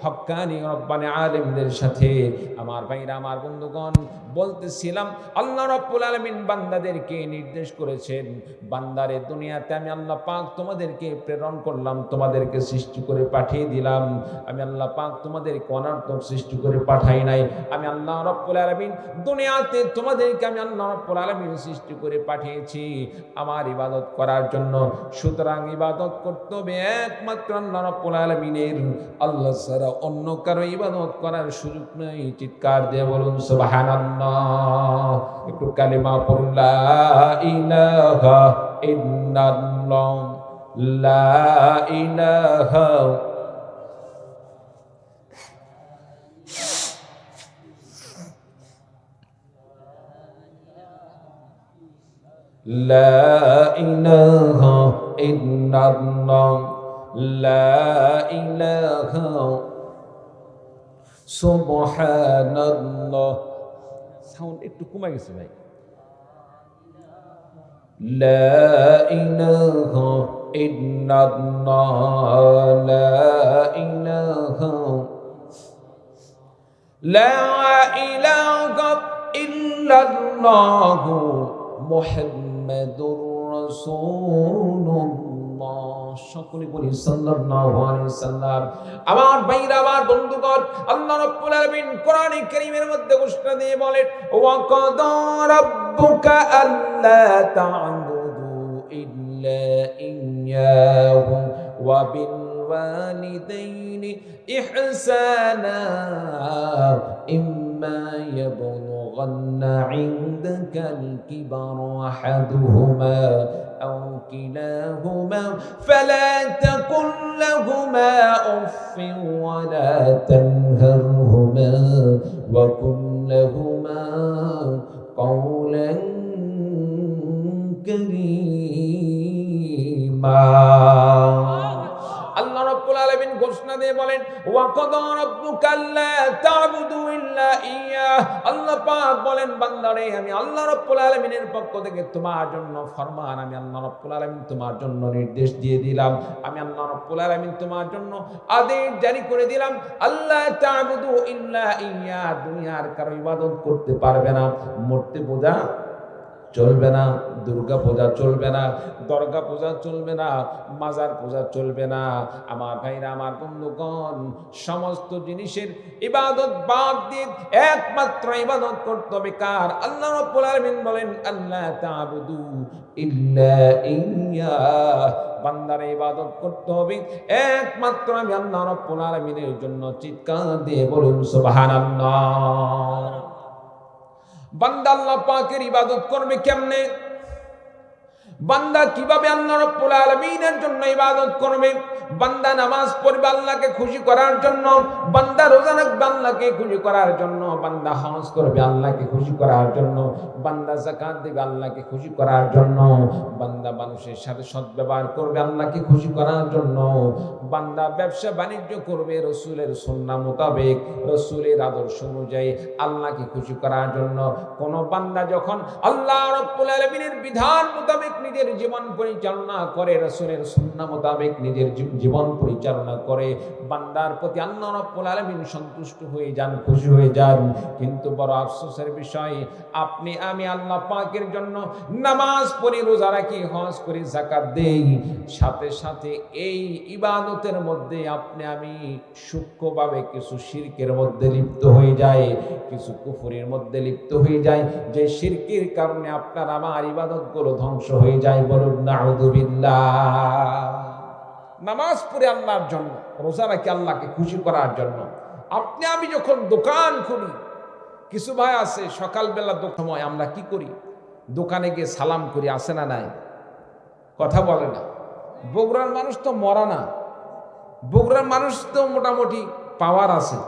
হক্কানি রব্বানি আলেমদের সাথে। আমার ভাইরা, আমার বন্ধুগণ, বলতেছিলাম আল্লাহ রাব্বুল আলামিন বান্দাদেরকে নির্দেশ করেছেন, বান্দারে দুনিয়াতে আমি আল্লাহ পাক তোমাদেরকে প্রেরণ করলাম, তোমাদেরকে সৃষ্টি করে পাঠিয়ে দিলাম। আমি আল্লাহ পাক তোমাদেরকে অনর্থক সৃষ্টি করে পাঠাই নাই। আমি আল্লাহ রাব্বুল আলামিন দুনিয়াতে তোমাদেরকে আমি আল্লাহ রাব্বুল আলামিন সৃষ্টি করে পাঠিয়েছি আমার ইবাদত করার জন্য। সুতরাং ইবাদত করতে হবে একমাত্র আল্লাহ রাব্বুল আলামিনের। আল্লাহ ছাড়া অন্য কারো ইবাদত করার সুযোগ নেই। চিৎকার দিয়ে বলুন সুবহানাল্লাহ। একটু কালিমা পড়ুন, লা ইলাহা ইল্লাল্লাহ, লা ইলাহা লা ইলাহা ইল্লাল্লাহ, লা ইলাহা সুবহানাল্লাহ। সাউন্ড একটু কমে গেছে ভাই। লা ইলাহা ইল্লাল্লাহ, লা ইলাহা, লা ইলাহা ইল্লাল্লাহ মুহাম্মাদুর রাসূলুল্লাহ। সকলে বলি সাল্লাল্লাহু আলাইহি ওয়াসাল্লাম। আমার ভাইরা, আমার বন্ধুগণ, আল্লাহ রাব্বুল আলামিন কোরআনে কারীমের মধ্যে ঘোষণা দিয়ে বলেন, ওয়া কাদা রাব্বুকা আল্লা তা'বুদু ইল্লা ইয়্যাহু ওয়া বিল ওয়ালিদাইনি ইহসানা ইম্মা ইয়াবলুগান্না ইনদাকাল কিবারা আহাদুহুমা أو كلاهما فلا تقل لهما أف ولا تنهرهما وقل لهما قولا كريما। আল্লাহ রাব্বুল আলামিন ঘোষণা দিয়ে বলেন, ওয়া কাদা রাব্বুকা আল্লা তা'বুদু ইল্লা ইয়্যাহ। আল্লাহ পাক বলেন, বান্দারে আমি আল্লাহ রাব্বুল আলামিনের পক্ষ থেকে তোমার জন্য ফরমান, আমি আল্লাহ রাব্বুল আলামিন তোমার জন্য নির্দেশ দিয়ে দিলাম, আমি আল্লাহ রাব্বুল আলামিন তোমার জন্য আদেশ জারি করে দিলাম, আল্লা তা'বুদু ইল্লা ইয়্যাহ। দুনিয়ার কারো ইবাদত করতে পারবে না, মূর্তি পূজা চলবে না, দুর্গা পূজা চলবে না, দরগা পূজা চলবে না, মাজার পূজা চলবে না। আমার ভাইরা, আমার বন্ধুগণ, সমস্ত জিনিসের ইবাদত বাদ দিয়ে একমাত্র ইবাদত করতে হবে কার? আল্লাহ রাব্বুল আলামিন বলেন, আল্লাহ তা'বুদু ইল্লা ইয়্যাহ। বান্দার ইবাদত করতে হবে একমাত্র আমি আল্লাহ রাব্বুল আলামিনের জন্য। চিৎকার দিয়ে বলুন সুবহানাল্লাহ। বান্দা আল্লাহ পাকের ইবাদত করবে কেমনে? বান্দা কিভাবে আল্লাহ রাব্বুল আলামিনের জন্য ইবাদত করবে? বান্দা নামাজ পড়বে আল্লাহকে খুশি করার জন্য, বান্দা রোজা রাখবে আল্লাহকে খুশি করার জন্য, বান্দা হজ করবে আল্লাহকে খুশি করার জন্য, বান্দা যাকাত দেবে আল্লাহকে খুশি করার জন্য, বান্দা মানুষের সাথে সদ্ব্যবহার করবে আল্লাহকে খুশি করার জন্য, বান্দা ব্যবসা বাণিজ্য করবে রাসূলের সুন্নাহ মোতাবেক, রাসূলের আদর্শ অনুযায়ী আল্লাহকে খুশি করার জন্য। কোন বান্দা যখন আল্লাহ রাব্বুল আলামিনের বিধান মোতাবেক নিজের জীবন পরিচালনা করে, রাসূলের সুন্নাহ মোতাবেক নিজের জীবন পরিচালনা করে, বান্দার প্রতি আল্লাহ রাব্বুল আলামিন সন্তুষ্ট হয়ে যান, খুশি হয়ে যান। কিন্তু বড় আফসোসের বিষয়, আপনি আমি আল্লাহ পাকের জন্য নামাজ পড়ি, রোজা রাখি, হজ করি, যাকাত দেই, সাথে সাথে এই ইবাদতের মধ্যে আপনি আমি সূক্ষ্মভাবে কিছু শিরকের মধ্যে লিপ্ত হয়ে যায়, কিছু কুফরের মধ্যে লিপ্ত হয়ে যায়, যে শিরকের কারণে আপনার আমার ইবাদতগুলো ধ্বংস হয়ে যায়। বলুন নাউযুবিল্লাহ। নামাজ পড়ে আল্লাহর জন্য, রোজা রাখি আল্লাহকে খুশি করার জন্য। আপনি আমি যখন দোকান খুলি, কিছু ভাই আছে সকালবেলা সময় আমরা কি করি? দোকানে গিয়ে সালাম করি, আসে না নাই? কথা বলে না। বগুড়ার মানুষ তো মরা না, বগুড়ার মানুষ তো মোটামুটি পাওয়ার আছে,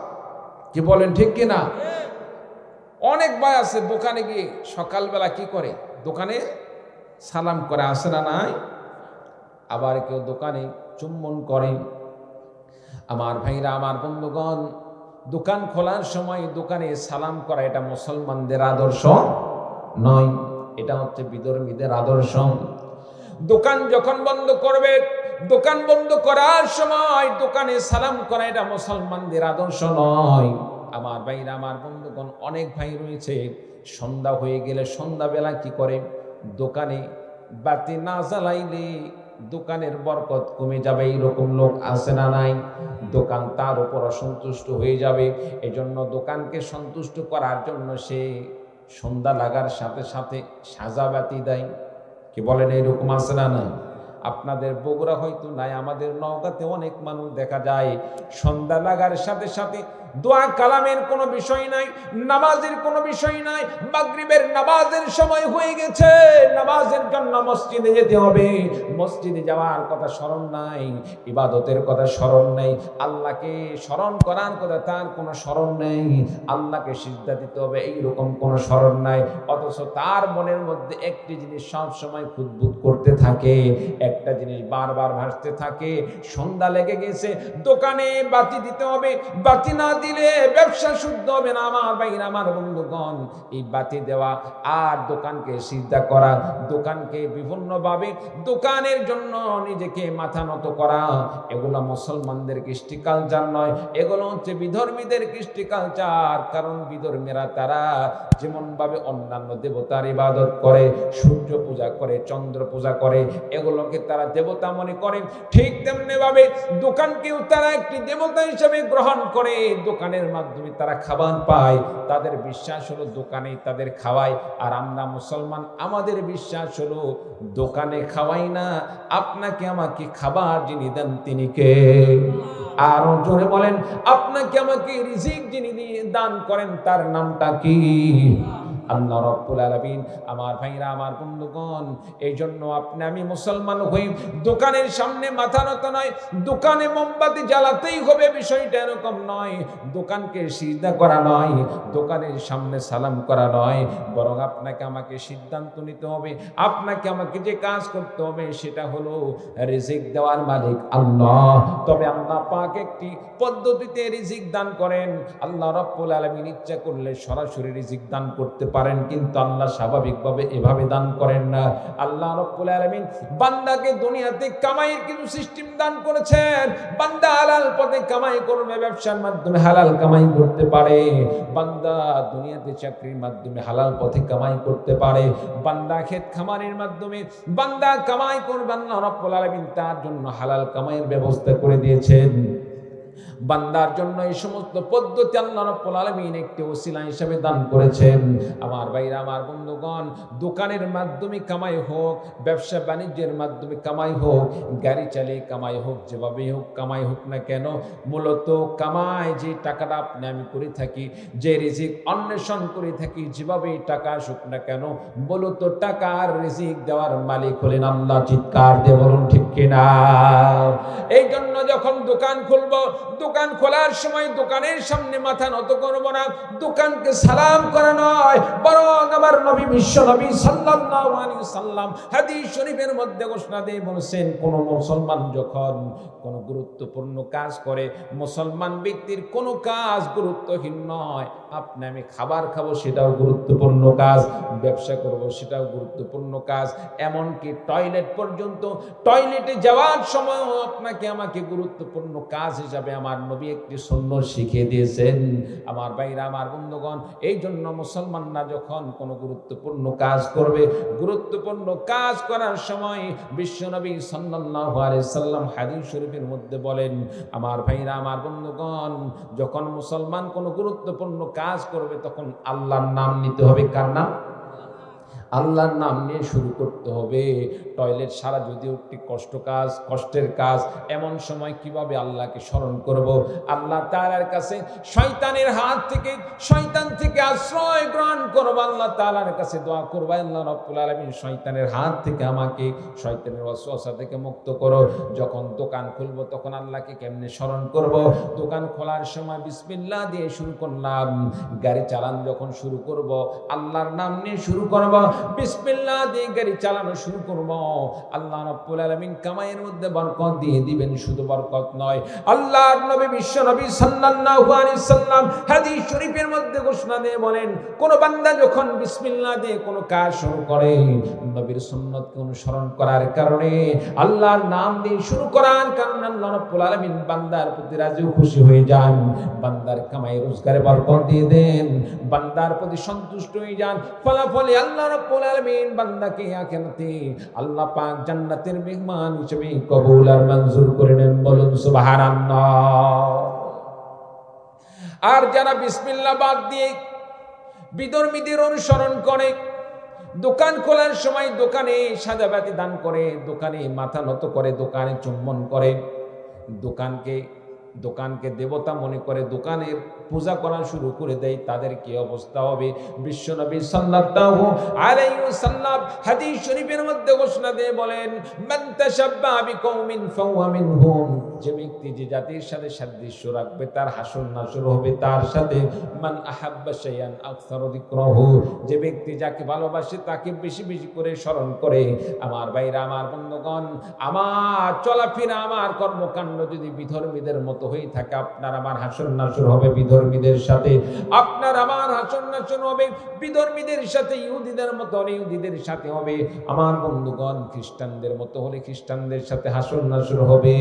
কি বলেন ঠিক কিনা? অনেক ভাই আছে দোকানে গিয়ে সকালবেলা কি করে? দোকানে সালাম করে, আসে না নাই? আবার কেউ দোকানে চুম্বন করে। আমার ভাইরা, আমার বন্ধুগণ, দোকান খোলার সময় দোকানে সালাম করা এটা মুসলমানদের আদর্শ নয়, এটা হচ্ছে বিধর্মীদের আদর্শ। দোকান যখন বন্ধ করবে, দোকান বন্ধ করার সময় দোকানে সালাম করা এটা মুসলমানদের আদর্শ নয়। আমার ভাইরা, আমার বন্ধুগণ, অনেক ভাই রয়েছে সন্ধ্যা হয়ে গেলে সন্ধ্যাবেলা কি করে, দোকানে বাতি না জ্বালাইলে দোকানের বরকত কমে যাবে, এইরকম লোক আছে না নাই? দোকান তার উপর অসন্তুষ্ট হয়ে যাবে, এজন্য দোকানকে সন্তুষ্ট করার জন্য সে সন্ধ্যা লাগার সাথে সাথে সাজা বাতি দেয়। কি বলেন, এইরকম আছে না নাই? আপনাদের বগুড়া হয়তো নাই, আমাদের নওগাঁতে অনেক মানুষ দেখা যায় সন্ধ্যা লাগার সাথে সাথে দোয়া কালামের কোনো বিষয় নাই, নামাজের কোনো বিষয় নাই, মাগরিবের নামাজের সময় হয়ে গেছে, নামাজের জন্য মসজিদে যেতে হবে, মসজিদে যাওয়ার কথা স্মরণ নাই, ইবাদতের কথা স্মরণ নেই, আল্লাহকে স্মরণ করার কথা তার কোনো স্মরণ নেই, আল্লাহকে সিজদা দিতে হবে এইরকম কোনো স্মরণ নাই। অথচ তার মনের মধ্যে একটি জিনিস সব সময় খুঁতবুত করতে থাকে, একটা জিনিস বারবার ভাসতে থাকে, সন্ধ্যা লেগে গেছে, দোকানে বাতি দিতে হবে, বাতি না দিলে ব্যবসা শুদ্ধ হবে না। আমার ভাইরা, আমার বন্ধুগণ, এই বাতি দেওয়া আর দোকানকে সিজদা করা, দোকানকে বিভিন্নভাবে দোকানের জন্য নিজেকে মাথা নত করা, এগুলো মুসলমানদের কৃষ্টি কালচার নয়, এগুলো হচ্ছে বিধর্মীদের কৃষ্টি কালচার। কারণ বিধর্মীরা তারা যেমন ভাবে অন্যান্য দেবতার ইবাদত করে, সূর্য পূজা করে, চন্দ্র পূজা করে, এগুলোকে তারা দেবতা মনে করে, ঠিক তেমনি ভাবে দোকানকেও তারা একটি দেবতা হিসেবে গ্রহণ করে, দোকানের মাধ্যমে তারা খাবার পায়, তাদের বিশ্বাস হলো দোকানে তাদের খাওয়ায়। আর আমরা মুসলমান, আমাদের বিশ্বাস হলো দোকানে খাওয়াই না, আপনাকে আমাকে খাবার যিনি দেন তিনি কে? আরো জোরে বলেন, আপনাকে আমাকে রিজিক যিনি দান করেন তার নামটা কি? আল্লাহ রাব্বুল আলামিন। আমার ভাইরা, আমার বন্ধুগণ, এই জন্য আপনি আমি মুসলমান হই, দোকানের সামনে মাথা নত নয়, দোকানে মোমবাতি জ্বালাতেই হবে বিষয়টা এরকম নয়, দোকানকে সিজদা করা নয়, দোকানের সামনে সালাম করা নয়, বরং আপনাকে আমাকে সিদ্ধান্ত নিতে হবে, আপনাকে আমাকে যে কাজ করতে হবে সেটা হলো রিজিক দেওয়ার মালিক আল্লাহ। তবে আল্লাহ পাক একটি পদ্ধতিতে রিজিক দান করেন। আল্লাহ রাব্বুল আলামিন ইচ্ছা করলে সরাসরি রিজিক দান করতে পারেন, কিন্তু আল্লাহ স্বাভাবিকভাবে এভাবে দান করেন না। আল্লাহ রাব্বুল আলামিন বান্দাকে দুনিয়াতে কামাইয়ের কিছু সিস্টেম দান করেছেন। বান্দা হালাল পথে কামাই করবে, ব্যবসার মাধ্যমে হালাল কামাই করতে পারে, বান্দা দুনিয়াতে চাকরির মাধ্যমে হালাল পথে কামাই করতে পারে, বান্দা ক্ষেত খামারের মাধ্যমে বান্দা কামাই করবে। আল্লাহ রাব্বুল আলামিন তার জন্য হালাল কামাইয়ের ব্যবস্থা করে দিয়েছেন। বান্দার জন্য এই সমস্ত পদ্ধতি আল্লাহ রাব্বুল আলামিন একটি ওসিলা হিসেবে দান করেছেন। আমার ভাইরা, আমার বন্ধুগণ, দোকানের মাধ্যমে কামাই হোক, ব্যবসা বাণিজ্যের মাধ্যমে কামাই হোক, গাড়ি চালিয়ে কামাই হোক, যেভাবেই হোক কামাই হোক না কেন, মূলত কামাই যে টাকাটা আপনি আমি করে থাকি, যে রিজিক অন্বেষণ করে থাকি, যেভাবেই টাকা আসুক না কেন, মূলত টাকার রিজিক দেওয়ার মালিক হলেন আল্লাহ। চিৎকার দিয়ে বলুন ঠিক কিনা? এই জন্য যখন দোকান খুলবো, দোকান খোলার সময় দোকানের সামনে মাথা নত করব না, দোকানকে সালাম করা নয়, বরং আমার নবী বিশ্ব নবী সাল্লাল্লাহু আলাইহি সাল্লাম হাদিস শরীফের মধ্যে ঘোষণা দিয়ে বলেছেন, কোন মুসলমান যখন কোন গুরুত্বপূর্ণ কাজ করে, মুসলমান ব্যক্তির কোন কাজ গুরুত্বহীন নয়। আপনি আমি খাবার খাবো সেটাও গুরুত্বপূর্ণ কাজ, ব্যবসা করব সেটাও গুরুত্বপূর্ণ কাজ, এমনকি টয়লেট পর্যন্ত, টয়লেটে যাওয়ার সময় আপনাকে আমাকে গুরুত্বপূর্ণ কাজ হিসাবে আমার নবী একটি সুন্নাত শিখিয়ে দিয়েছেন। আমার ভাইরা, আমার বন্ধুগণ, এই জন্য মুসলমানরা যখন কোনো গুরুত্বপূর্ণ কাজ করবে, গুরুত্বপূর্ণ কাজ করার সময় বিশ্বনবী সাল্লাল্লাহু আলাইহি সাল্লাম হাদিস শরীফের মধ্যে বলেন, আমার ভাইরা, আমার বন্ধুগণ, যখন মুসলমান কোনো গুরুত্বপূর্ণ কাজ করবে তখন আল্লাহর নাম নিতে হবে। কার নাম? আল্লাহর নাম নিয়ে শুরু করতে হবে। টয়লেট সারা যদিও একটি কষ্টের কাজ, এমন সময় কিভাবে আল্লাহকে স্মরণ করব? আল্লাহ তাআলার কাছে শয়তানের হাত থেকে, শয়তান থেকে আশ্রয় গ্রহণ করব, আল্লাহ তাআলার কাছে দোয়া করব, আল্লাহ রাব্বুল আলামিন শয়তানের হাত থেকে আমাকে, শয়তানের ওয়াসওয়াসা থেকে মুক্ত করো। যখন দোকান খুলব তখন আল্লাহকে কেমনে স্মরণ করব? দোকান খোলার সময় বিসমিল্লাহ দিয়ে শুরু করলাম, গাড়ি চালান যখন শুরু করব আল্লাহর নাম নিয়ে শুরু করব, বিসমিল্লাহ দিয়ে গাড়ি চালানো শুরু করব, আল্লাহ রাব্বুল আলামিন কামাইয়ের মধ্যে বরকত দিয়ে দিবেন। শুধু বরকত নয়, আল্লাহর নবী বিশ্ব নবী সাল্লাল্লাহু আলাইহি সাল্লাম হাদিস শরীফের মধ্যে ঘোষণা দিয়ে বলেন, কোন বান্দা যখন বিসমিল্লাহ দিয়ে কোন কাজ শুরু করে, নবীর সুন্নতকে অনুসরণ করার কারণে, আল্লাহর নাম দিয়ে শুরু করার কারণে আল্লাহ রাব্বুল আলামিন বান্দার প্রতি রাজি ও খুশি হয়ে যান, বান্দার কামাই রোজগারে বরকত দিয়ে দেন, বান্দার প্রতি সন্তুষ্ট হয়ে যান। ফলাফলে আল্লাহ রাব্বুল আলামিন বান্দাকে আখিরাতে আল্লাহ পাক জান্নাতের মেহমান হিসেবে কবুল আর মঞ্জুর করে নেন। বলুন সুবহানাল্লাহ। আর যারা বিসমিল্লাহ বাদ দিয়ে বিধর্মীদের অনুসরণ করে, দোকান খোলার সময় দোকানে সাজাবাতি দান করে, দোকানে মাথা নত করে, দোকানে চুম্বন করে, দোকানকে দেবতা মনে করে দোকানের পূজা করা শুরু করে দেয়, তাদের কি অবস্থা হবে? বিশ্বনবী সাল্লাল্লাহু আলাইহি ওয়াসাল্লাম হাদিস শরীফের মধ্যে ঘোষণা দিয়ে বলেন, মান তাশাব্বাহা বিকওমিন ফাহুয়া মিনহুম। যে ব্যক্তি যে জাতির সাথে সাদৃশ্য রাখবে তার হাসর নাসর হবে তার সাথে। মান আহাব্বা শাইআন আকসারা যিকরাহু। যে ব্যক্তি যাকে ভালোবাসে তাকে বেশি বেশি করে স্মরণ করে। আমার ভাইরা, আমার বন্ধুগণ, আমার চলাফেরা, আমার কর্মকাণ্ড যদি বিধর্মীদের মতো হয়ে থাকে, আপনার আমার হাসর নাসর হবে বিধর্মীদের সাথে। আপনার আমার হাসর নাসর হবে বিধর্মীদের সাথে। ইহুদিদের মতো হলে ইহুদিদের সাথে হবে। আমার বন্ধুগণ, খ্রিস্টানদের মতো হলে খ্রিস্টানদের সাথে হাসর নাসর হবে।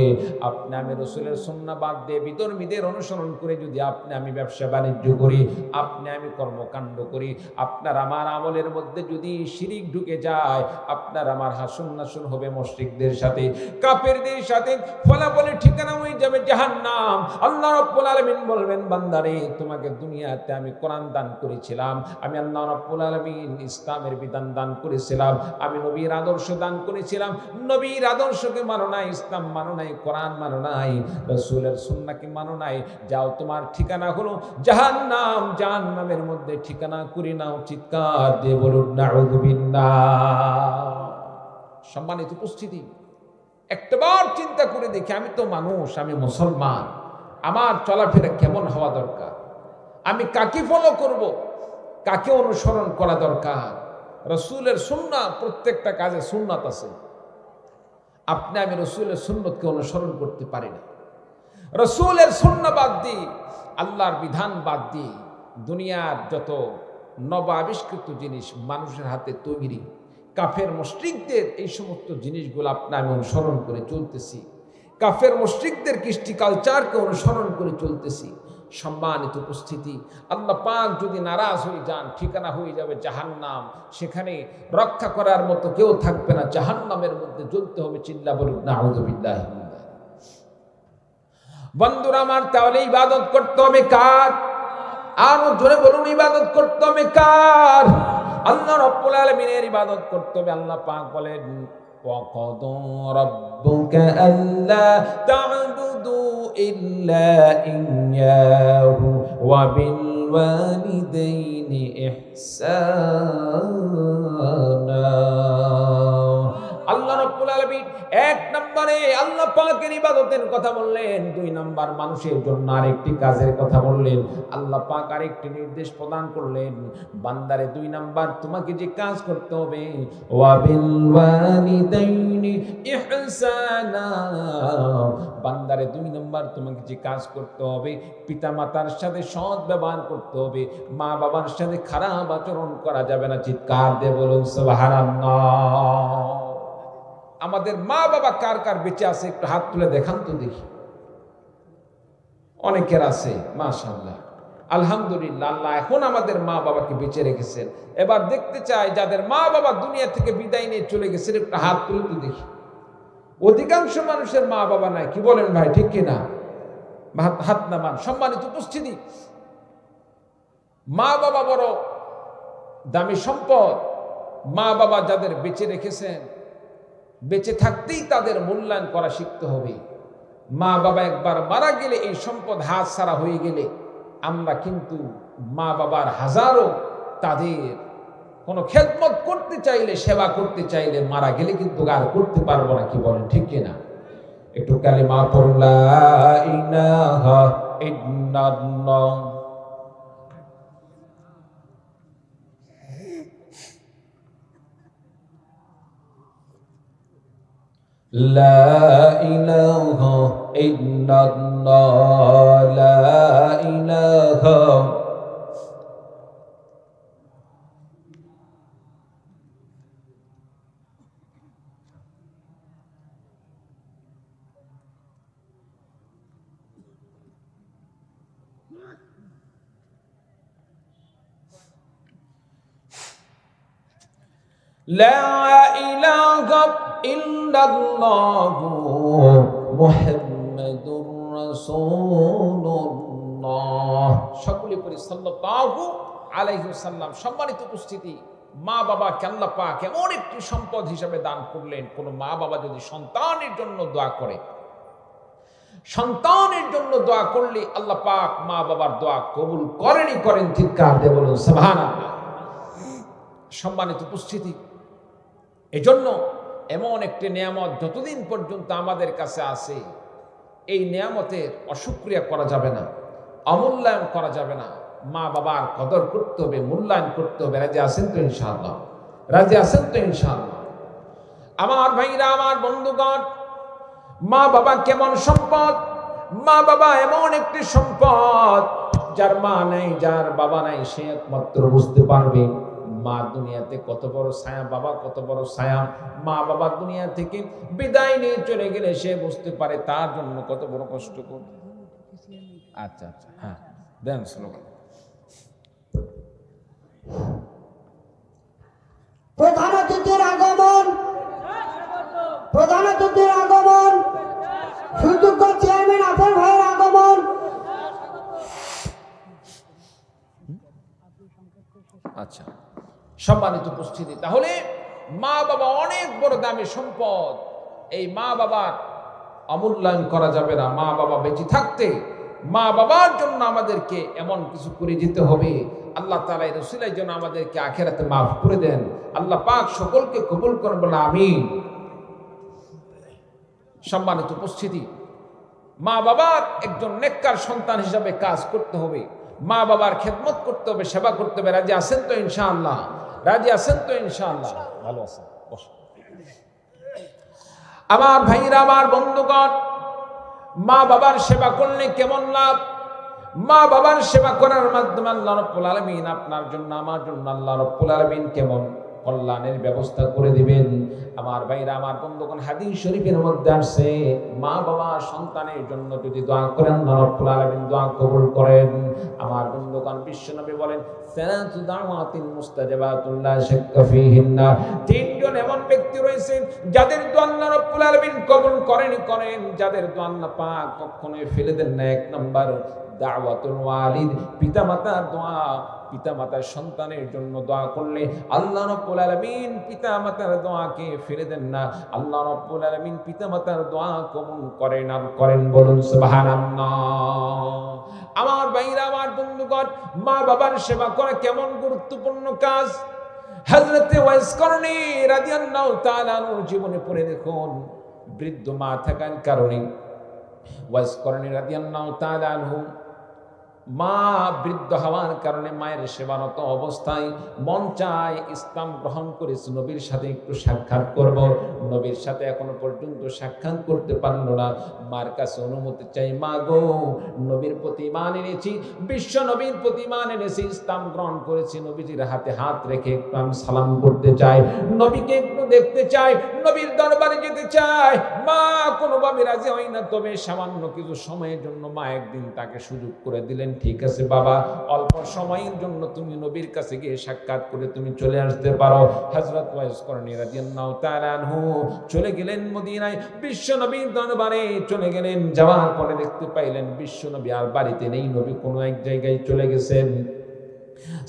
আপনি আমি রাসূলের সুন্নাহ বাদ দিয়ে বিধর্মীদের অনুসরণ করে যদি আপনি আমি ব্যবসা বাণিজ্য করি, আপনি আমি কর্মকাণ্ড করি, আপনার আমার আমলের মধ্যে যদি শিরিক ঢুকে যায়, আপনার আমার হাসর নাসর হবে মুশরিকদের সাথে, কাফেরদের সাথে। ফলাফলে ঠিকানা হয়ে যাবে জাহান্নাম। আল্লাহ রাব্বুল আলামিন বলবেন, বান্দারে, তোমাকে দুনিয়াতে আমি কোরআন দান করেছিলাম, আমি আল্লাহ রাব্বুল আলামিন ইসলামের বিধান দান করেছিলাম, আমি নবীর আদর্শ দান করেছিলাম, নবীর আদর্শকে মানো নাই, ইসলাম মানো নাই, কোরআন মানো নাই, রাসূলের সুন্নাহকে মানো নাই, যাও তোমার ঠিকানা হলো জাহান্নাম। জাহান্নামের মধ্যে ঠিকানা করে নাও। চিৎকার দিয়ে বলুন নাউযু বিল্লাহ। সম্মানিত উপস্থিতি, একটাবার চিন্তা করে দেখি, আমি তো মানুষ, আমি মুসলমান, আমার চলাফেরা কেমন হওয়া দরকার? আমি কাকে ফলো করব, কাকে অনুসরণ করা দরকার? রাসূলের সুন্নাহ, প্রত্যেকটা কাজে সুন্নাত আছে। আপনি আমি রাসূলের সুন্নতকে অনুসরণ করতে পারি না। রাসূলের সুন্নাহ বাদ দিয়ে, আল্লাহর বিধান বাদ দিয়ে দুনিয়ার যত নব আবিষ্কৃত জিনিস মানুষের হাতে তৈরি, কাফের মুশরিকদের এই সমস্ত জিনিসগুলো আপনি আমি অনুসরণ করে চলতেছি, কাফের মুশরিকদের কৃষ্টি কালচারকে অনুসরণ করে চলতেছি। সম্মানিত উপস্থিতি, আল্লাহ পাক যদি নারাজ হয়ে যান, ঠিকানা হয়ে যাবে জাহান্নাম। সেখানে রক্ষা করার মতো কেউ থাকবে না, জাহান্নামের মধ্যে জ্বলতে হবে। চিল্লা বলুন নাউযু বিল্লাহি। বন্ধুরা আমার, তাহলে ইবাদত করতে হবে কার? আরো জোরে বলুন, ইবাদত করতে হবে কার? আল্লাহ রাব্বুল আলামিনের ইবাদত করতে হবে। আল্লাহ পাক বলেন, وَقَضَى رَبُّكَ أَلَّا تَعْبُدُوا إِلَّا إِيَّاهُ وَبِالْوَالِدَيْنِ إِحْسَانًا। আল্লাহ রাব্বুল আলামিন এক নম্বরে আল্লাহ পাকের ইবাদতের কথা বললেন, দুই নম্বর মানুষের জন্য আরেকটি কাজের কথা বললেন। আল্লাহ পাক আরেকটি নির্দেশ প্রদান করলেন, বান্দারে দুই নম্বর তোমাকে যে কাজ করতে হবে, ওয়াবিল ওয়ালিদাইনি ইহসানা। বান্দারে দুই নম্বর তোমাকে যে কাজ করতে হবে, পিতামাতার সাথে সৎ ব্যবহার করতে হবে, মা বাবার সাথে খারাপ আচরণ করা যাবে না। চিৎকার দিয়ে বলুন সুবহানাল্লাহ। আমাদের মা বাবা কার কার বেঁচে আছে একটু হাত তুলে দেখান তো দেখি। অনেকের আছে, মাশাআল্লাহ, আলহামদুলিল্লাহ। আল্লাহ এখন আমাদের মা বাবাকে বেঁচে রেখেছেন। এবার দেখতে চাই যাদের মা বাবা দুনিয়া থেকে বিদায় নিয়ে চলে গেছেন, একটু হাত তুলে তো দেখি। অধিকাংশ মানুষের মা বাবা নাই, কি বলেন ভাই, ঠিক কিনা? হাত নামান। সম্মানিত উপস্থিতি, মা বাবা বড় দামি সম্পদ। মা বাবা যাদের বেঁচে রেখেছেন, বেঁচে থাকতেই তাদের মূল্যায়ন করা শিখতে হবে। মা বাবা একবার মারা গেলে, এই সম্পদ হাত ছাড়া হয়ে গেলে, আমরা কিন্তু মা বাবার হাজারো তাদের কোনো খেদমত করতে চাইলে, সেবা করতে চাইলে, মারা গেলে কিন্তু আর করতে পারবো না। কি বলেন, ঠিক কিনা? একটু কালিমা পড়ুন, লা ইলাহা ইল্লাল্লাহ। লা ইলাহা ইল্লাল্লাহ, লা ইলাহা লা ইলাহা ইল্লাল্লাহু মুহাম্মাদুর রাসূলুল্লাহ। সকলে পড়ি সাল্লাল্লাহু আলাইহি ওয়াসাল্লাম। সম্মানিত উপস্থিতি, মা বাবাকে আল্লাহ পাক এমন একটি সম্পদ হিসাবে দান করলেন। কোন মা বাবা যদি সন্তানের জন্য দোয়া করে, সন্তানের জন্য দোয়া করলে আল্লাহ পাক মা বাবার দোয়া কবুল করেনই করেন। চিৎকার দিয়ে বলুন সুবহানাল্লাহ। সম্মানিত উপস্থিতি, এজন্য এমন একটি নিয়ামত যতদিন পর্যন্ত আমাদের কাছে আছে, এই নিয়ামতের অশুকরিয়া করা যাবে না, অমূল্যায়ন করা যাবে না। মা বাবার কদর করতে হবে, মূল্যায়ন করতে হবে। রাজি আছেন তো ইনশাআল্লাহ? রাজি আছেন তো ইনশাআল্লাহ? আমার ভাইরা, আমার বন্ধুগণ, মা বাবা কেমন সম্পদ! মা বাবা এমন একটি সম্পদ, যার মা নাই, যার বাবা নাই, সে একমাত্র বুঝতে পারবে মা দুনিয়াতে কত বড় ছায়া, বাবা কত বড় ছায়া। মা বাবা দুনিয়া থেকে বিদায় নিয়ে চলে গেলে সে বুঝতে পারে তার জন্য কত বড় কষ্ট করবে। আচ্ছা আচ্ছা, হ্যাঁ দেন স্লোগান। প্রধান অতিথির আগমন, প্রধান অতিথির আগমন, সুযোগ্য চেয়ারম্যান আপন ভাইয়ের আগমন। আচ্ছা, সম্মানিত উপস্থিতি, তাহলে মা বাবা অনেক বড় দামি সম্পদ। এই মা বাবার অমূল্যায়ন করা যাবে না। মা বাবা বেঁচে থাকতে মা বাবার জন্য আমাদেরকে এমন কিছু করে যেতে হবে, আল্লাহ তাআলা এর উসিলায় যেন আমাদেরকে আখিরাতে মাফ করে দেন। আল্লাহ পাক সকলকে কবুল করুন, বলে আমিন। সম্মানিত উপস্থিতি, মা বাবার একজন নেককার সন্তান হিসাবে কাজ করতে হবে, মা বাবার খেদমত করতে হবে, সেবা করতে হবে। রাজি আছেন তো ইনশাআল্লাহ? রাজি আছেন তো ইনশাআল্লাহ? ভালো আছেন? আমার ভাইরা, আমার বন্ধুগণ, মা বাবার সেবা করলে কেমন লাভ! মা বাবার সেবা করার মাধ্যমে আল্লাহ রাব্বুল আলামিন আপনার জন্য, আমার জন্য আল্লাহ রাব্বুল আলামিন কেমন কল্যাণের ব্যবস্থা করে দিবেন। আমার ভাইরা, আমার বন্ধুগণ, হাদিস শরীফের মধ্যে আসছে, মা বাবা সন্তানের জন্য যদি দোয়া করেন, আল্লাহ রাব্বুল আলামিন দোয়া কবুল করেন। আমার বন্ধুগণ, বিশ্বনবী বলেন, সালাতু দাওয়াতিন মুস্তাজাবাতুন লা শাক্কা ফীহিন্না। তিনজন এমন ব্যক্তি রয়েছে যাদের দোয়া আল্লাহ রাব্বুল আলামিন কবুল করেন, যাদের দোয়া আল্লাহ পাক কখনোই ফেলে দেন না। এক নাম্বার দাওয়াতুল ওয়ালিদ, পিতামাতার দোয়া। পিতামাতার সন্তানের জন্য দোয়া করলে আল্লাহ রাব্বুল আলামিন পিতামাতার দোয়াকে ফেলে দেন না। আল্লাহ রাব্বুল আলামিন পিতামাতার দোয়া কবুল করেন আর করেন, বলুন সুবহানাল্লাহ। আমার ভাইরা, আমার বন্ধুগণ, মা বাবার সেবা করা কেমন গুরুত্বপূর্ণ কাজ! হযরতে ওয়াইস করনী রাদিয়াল্লাহু তাআলা আনহুর জীবনে পড়ে দেখুন, বৃদ্ধ মা থাকার কারণে ওয়াইস করনী রাদিয়াল্লাহু তাআলা আনহু, মা বৃদ্ধ হওয়ার কারণে মায়ের সেবারত অবস্থায় মন চায় ইসলাম গ্রহণ করেছে, নবীর সাথে একটু সাক্ষাৎ করব। নবীর সাথে এখনো পর্যন্ত সাক্ষাৎ করতে পারল না। মার কাছে অনুমতি চাই, মা গো, নবীর প্রতি ঈমান এনেছি, বিশ্ব নবীর প্রতি ঈমান এনেছি, ইসলাম গ্রহণ করেছি, নবীজির হাতে হাত রেখে একটু আমি সালাম করতে চাই, নবীকে একটু দেখতে চাই, নবীর দরবারে যেতে চাই। মা কোনোভাবে রাজি হয় না, তবে সামান্য কিছু সময়ের জন্য মা একদিন তাকে সুযোগ করে দিলেন, ঠিক আছে বাবা, অল্প সময়ের জন্য তুমি নবীর কাছে গিয়ে সাক্ষাৎ করে তুমি চলে আসতে পারো। হযরত ওয়াইস করনী রাদিয়াল্লাহু তাআলা আনহু চলে গেলেন মদিনায়, বিশ্ব নবীর দরবারে চলে গেলেন। যাওয়ার পরে দেখতে পাইলেন বিশ্ব নবী আর বাড়িতে নেই, নবী কোনো এক জায়গায় চলে গেছেন।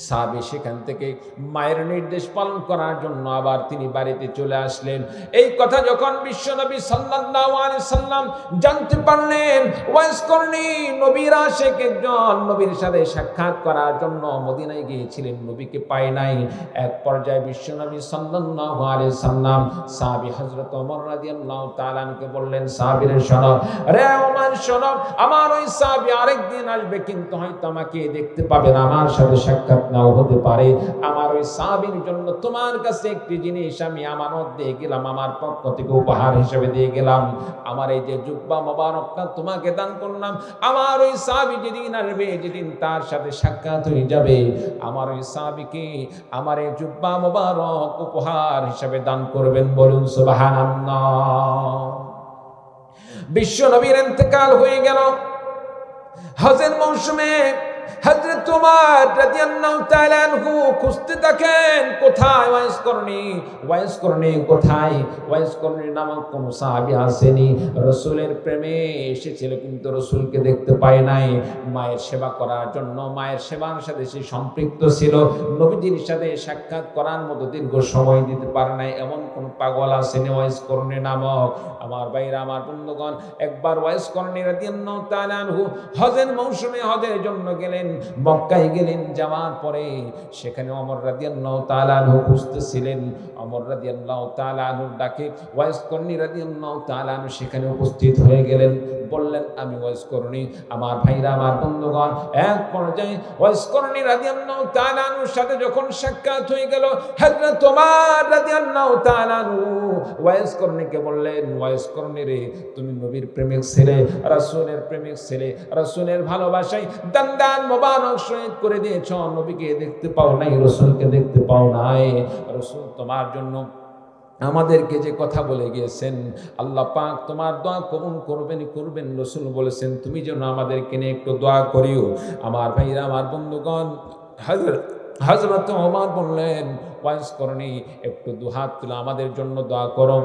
সাহাবী সেখান থেকে মায়ের নির্দেশ পালন করার জন্য আবার তিনি বাড়িতে চলে আসলেন। এই কথা যখন বিশ্বনবী সাল্লাল্লাহু আলাইহি সাল্লাম জানতে পারলেন, ওয়াইস করনী নবীর আশিক একজন নবীর সাথে সাক্ষাৎ করার জন্য মদিনায় গিয়েছিলেন, নবীকে পায় নাই। এক পর্যায়ে বিশ্বনবী সাল্লাল্লাহু আলাইহি সাল্লাম সাহাবী হযরত ওমর রাদিয়াল্লাহু তাআলা আনহুকে বললেন, সাহাবীরে শোনো, রে ওমর শোনো, আমার ওই সাহাবী আরেকদিন আসবে, কিন্তু হয়তো আমাকে দেখতে পাবে না, আমার সাথে সাক্ষাৎ নাও হতে পারে। আমার ওই সাহাবীর জন্য তোমার কাছে একটি জিনিস আমি আমানত দিয়ে গেলাম, আমার পক্ষ থেকে উপহার হিসেবে দিয়ে গেলাম। আমার এই যে জুব্বা মোবারকটা তোমাকে দান করলাম, আমার ওই সাহাবী যেদিন আসবে, যেদিন তার সাথে সাক্ষাৎ হয়ে যাবে, আমার ওই সাহাবীকে আমার এই জুব্বা মোবারক উপহার হিসেবে দান করবেন। বলুন সুবহানাল্লাহ। বিশ্ব নবীর ইন্তেকাল হয়ে গেল। হজের মৌসুমে হযরত ওমর রাদিয়াল্লাহু তাআলা আনহু খুঁজতে থাকেন, কোথায় ওয়াইস করনি কোথায়? ওয়াইস করনি নামক কোন সাহাবী আসেনি। রাসূলের প্রেমে এসেছিল কিন্তু রাসূলকে দেখতে পায় নাই। মায়ের সেবা করার জন্য, মায়ের সেবার সাথে সে সম্পৃক্ত ছিল, নবীজির সাথে সাক্ষাৎ করার মতো দীর্ঘ সময় দিতে পারে নাই এমন কোন পাগল আসেনি ওয়াইস করনি নামক। আমার ভাইরা, আমার বন্ধুগণ, একবার ওয়াইস করনি রাদিয়াল্লাহু তাআলা আনহু হজের মৌসুমে হজের জন্য গেলেন, মক্কায় গেলেন। যাওয়ার পরে সেখানে ওমর রাদিয়াল্লাহু তাআলা আনহু খুঁজতেছিলেন। ওমর রাদিয়াল্লাহু তাআলা আনহুর ডাকে ওয়াইস করনি রাদিয়াল্লাহু তাআলা আনহু সেখানে উপস্থিত হয়ে গেলেন। বললেন, আমি ওয়াইস করনি। আমার ভাইরা, আমার বন্ধুগণ, এক পর্যায়ে ওয়াইস করনি রাদিয়াল্লাহু তাআলা আনহুর সাথে যখন সাক্ষাৎ হয়ে গেল, হযরত ওমর রাদিয়াল্লাহু তাআলা আনহু ওয়াইস করনিকে বললেন, ওয়াইস করনি রে, তুমি নবীর প্রেমিক ছেলে, রাসূলের প্রেমিক ছেলে, রাসূলের ভালোবাসায় দান মোবারক শহীদ করে দিয়েছ। নবীকে দেখতে পাও নাই, রাসূলকে দেখতে পাও নাই। রাসূল তোমার জন্য আমাদেরকে যে কথা বলে গিয়েছেন, আল্লাহ পাক তোমার দোয়া কবুল করবেন। রাসূল বলেছেন তুমি যেন আমাদেরকে নিয়ে একটু দোয়া করিও। আমার ভাইরা, আমার বন্ধুগণ, হযরত ওমর বললেন, ওয়াইস করনি একটু দুহাত তুলে আমাদের জন্য দোয়া করো।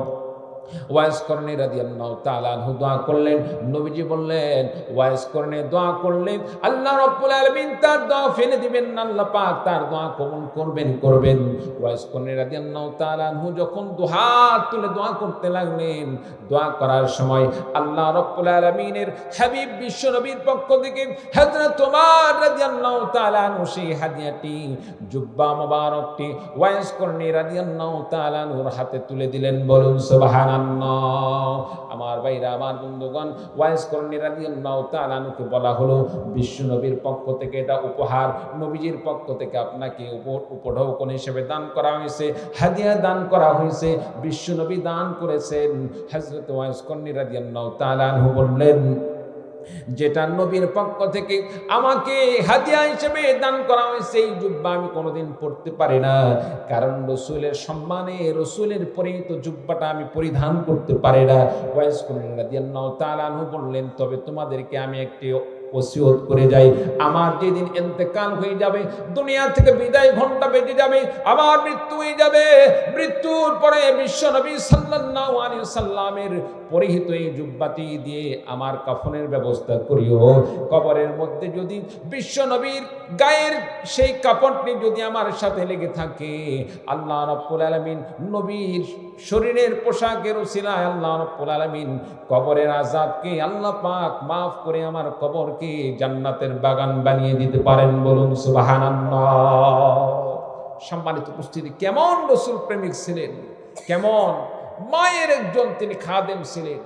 ওয়াইস করনি রাদিয়াল্লাহু তাআলা আনহু দোয়া করলেন। নবীজি বললেন, ওয়াইস করনি দোয়া করলেন, আল্লাহ রাব্বুল আলামিন তার দোয়া ফেলে দিবেন না, আল্লাহ পাক তার দোয়া কবুল করবেন। ওয়াইস করনি রাদিয়াল্লাহু তাআলা আনহু যখন দুহাত তুলে দোয়া করতে লাগলেন, দোয়া করার সময় আল্লাহ রাব্বুল আলামিনের হাবিব বিশ্ব নবীর পক্ষ থেকে হযরত ওমর রাদিয়াল্লাহু তাআলা আনহু সেই হাদিয়াটি, জুব্বা মোবারকটি ওয়াইস করনি রাদিয়াল্লাহু তাআলা আনহুর হাতে তুলে দিলেন। বলুন সুবহানাল্লাহ। আমার ভাইরা, আমার বন্ধুগণ, ওয়াইস করনি রাদিয়াল্লাহু তাআলা আনহুকে বলা হলো বিশ্ব নবীর পক্ষ থেকে এটা উপহার, নবীজির পক্ষ থেকে আপনাকে উপঢৌকন হিসেবে দান করা হয়েছে, হাদিয়া দান করা হয়েছে, বিশ্ব নবী দান করেছেন। হযরত ওয়াইস করনি রাদিয়াল্লাহু তাআলা আনহু বললেন, যেটা নবীর পক্ষ থেকে আমাকে হাদিয়া হিসেবে দান করা হয়েছে, এই জুব্বা আমি কোনোদিন পরতে পারি না, কারণ রাসূলের সম্মানে রাসূলের পরিহিত জুব্বাটা আমি পরিধান করতে পারি না। ওয়াইস করনি রাদিয়াল্লাহু তাআলা আনহু বললেন, তবে তোমাদেরকে আমি একটি ওসিয়ত করে যাই, আমার যেদিন ইন্তেকাল হয়ে যাবে, দুনিয়া থেকে বিদায় ঘন্টা বেজে যাবে, আমার মৃত্যু হয়ে যাবে, মৃত্যুর পরে বিশ্ব নবী সাল্লাল্লাহু আলাইহি সাল্লামের পরিহিত এই জুব্বাটি দিয়ে আমার কাফনের ব্যবস্থা করিও। কবরের মধ্যে যদি বিশ্ব নবীর গায়ের সেই কাপড়টি যদি আমার সাথে লেগে থাকে, আল্লাহ রাব্বুল আলামিন নবীর শরীরের পোশাকের উসিলায় আল্লাহ রাব্বুল আলামিন কবরের আযাবকে আল্লাহ পাক মাফ করে আমার কবরকে জান্নাতের বাগান বানিয়ে দিতে পারেন। বলুন সুবহানাল্লাহ। সম্মানিত উপস্থিতি, কেমন রাসূল প্রেমিক ছিলেন, কেমন মায়ের একজন তিনি খাদেম ছিলেন।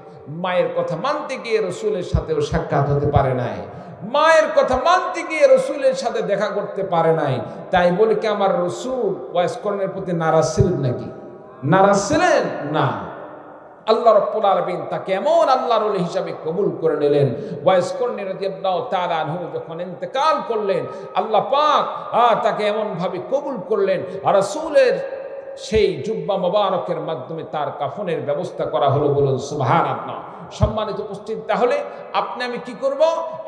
মায়ের কথা মানতে গিয়ে রাসূলের সাথেও সাক্ষাৎ হতে পারে নাই, মায়ের কথা মানতে গিয়ে রাসূলের সাথে দেখা করতে পারে নাই। তাই বলে কি আমার রাসূল ওয়াইস করনের প্রতি নারাজ ছিলেন নাকি? নারাজ ছিলেন না। আল্লাহ রাব্বুল আলামিন তাকে এমন আল্লাহর ওলি হিসাবে কবুল করে নিলেন। ওয়াইস করনি রাদিয়াল্লাহু তাআলা আনহু যখন ইন্তেকাল করলেন, আল্লাহ পাক তাকে এমন ভাবে কবুল করলেন, আর রাসূলের সেই জুব্বা মোবারকের মাধ্যমে তার কাফনের ব্যবস্থা করা হলো। বলুন সুবহানাল্লাহ। সম্মানিত উপস্থিত, তাহলে আপনি আমি কি করব?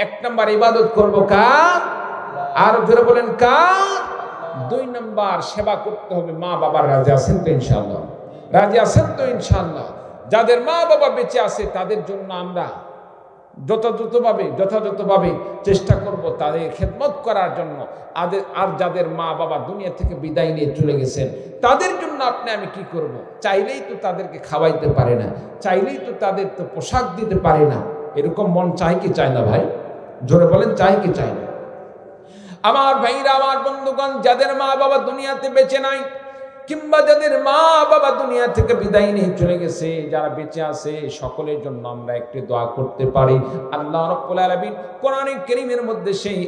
এক নাম্বার ইবাদত করব কার? আর ধরে বলেন কার? দুই নাম্বার সেবা করতে হবে মা বাবার। রাজি আছেন তো ইনশাআল্লাহ? রাজি আছেন তো ইনশাআল্লাহ? যাদের মা বাবা বেঁচে আছে তাদের জন্য আমরা যথাযথভাবে চেষ্টা করব তাদের খেদমত করার জন্য। আর যাদের মা বাবা দুনিয়া থেকে বিদায় নিয়ে চলে গেছেন তাদের জন্য আপনি আমি কি করব? চাইলেই তো তাদেরকে খাওয়াইতে পারে না, চাইলেই তো তাদের তো পোশাক দিতে পারে না। এরকম মন চাই কি চায় না ভাই? জোরে বলেন, চাই কি চায় না? আমার ভাইরা, আমার বন্ধুগণ, যাদের মা বাবা দুনিয়াতে বেঁচে নাই, কিংবা যাদের মা বাবা দুনিয়া থেকে বিদায় নিয়ে চলে গেছে, যারা বেঁচে আছে, সকলের জন্য আমরা একটি দোয়া করতে পারি। আল্লাহ রাব্বুল আলামিন কোরআনে কারীমের মধ্যে সেই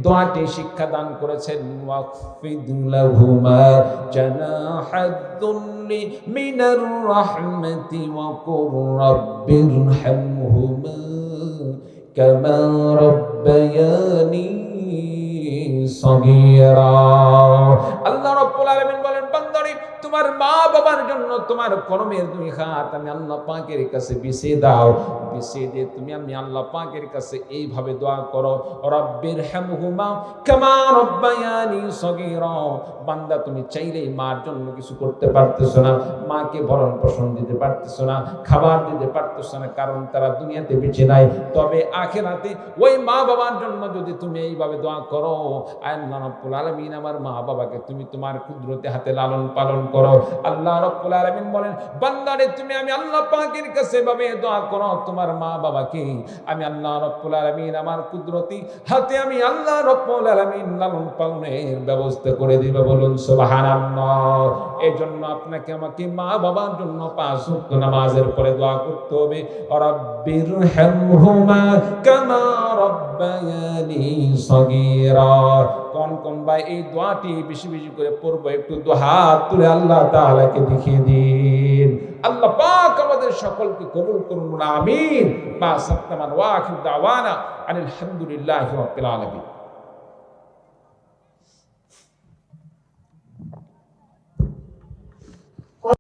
দোয়াটি শিক্ষা দান করেছেন, ওয়াকফিদ লাহুমা জানাহাদ-দুল্লি মিনার রাহমাতি ওয়া কুর রাব্বিরহামহুমা কামা রাব্বায়ানি সগীরা। আল্লাহ রাব্বুল আলামিন বলেন, বান্দারে তোমার মা বাবার জন্য তোমার কর্মের দুই হাত আমি আল্লাহ পাকের কাছে বিছিয়ে দাও, বিছিয়ে দিয়ে তুমি আমি আল্লাহ পাকের কাছে এইভাবে দোয়া করো, রাব্বিরহামহুমা কামা রাব্বায়ানি সগীরা। বান্দা তুমি চাইলেই মার জন্য কিছু করতে পারতেছো না, মাকে ভরণ পোষণ দিতে পারতেছো না, খাবার দিতে পারতেছো না, কারণ তারা দুনিয়াতে বেঁচে নাই। তবে আখিরাতে ওই মা বাবার জন্য যদি তুমি এইভাবে দোয়া করো, আল্লাহ রাব্বুল আলামিন আমার মা বাবাকে তুমি তোমার কুদরতে হাতে লালন পালন করো। আল্লাহ রাব্বুল আলামিন বলেন, বান্দারে তুমি আমি আল্লাহ পাকের কাছে এভাবে দোয়া করো, তোমার মা বাবাকে আমি আল্লাহ রাব্বুল আলামিন আমার কুদরতি হাতে আমি আল্লাহ রাব্বুল আলামিন লালন পালনের ব্যবস্থা করে দিবে। বলুন সুবহানাল্লাহ। এই জন্য আপনাকে আমাকে মা বাবার জন্য 5 ওয়াক্ত নামাজের পরে দোয়া করতে হবে, রাব্বিরহামহুমা কামা রাব্বায়ানি সগীরা। কোন কোন ভাই এই দোয়াটি বেশি বেশি করে পড়বো, একটু দুহাত তুলে আল্লাহ তাআলাকে দেখিয়ে দিন। আল্লাহ পাক আমাদের সকলকে কবুল করুন, আমিন। মা সাত্তামান ওয়া আখির দাওয়ানা আলহামদুলিল্লাহি রাব্বিল আলামিন।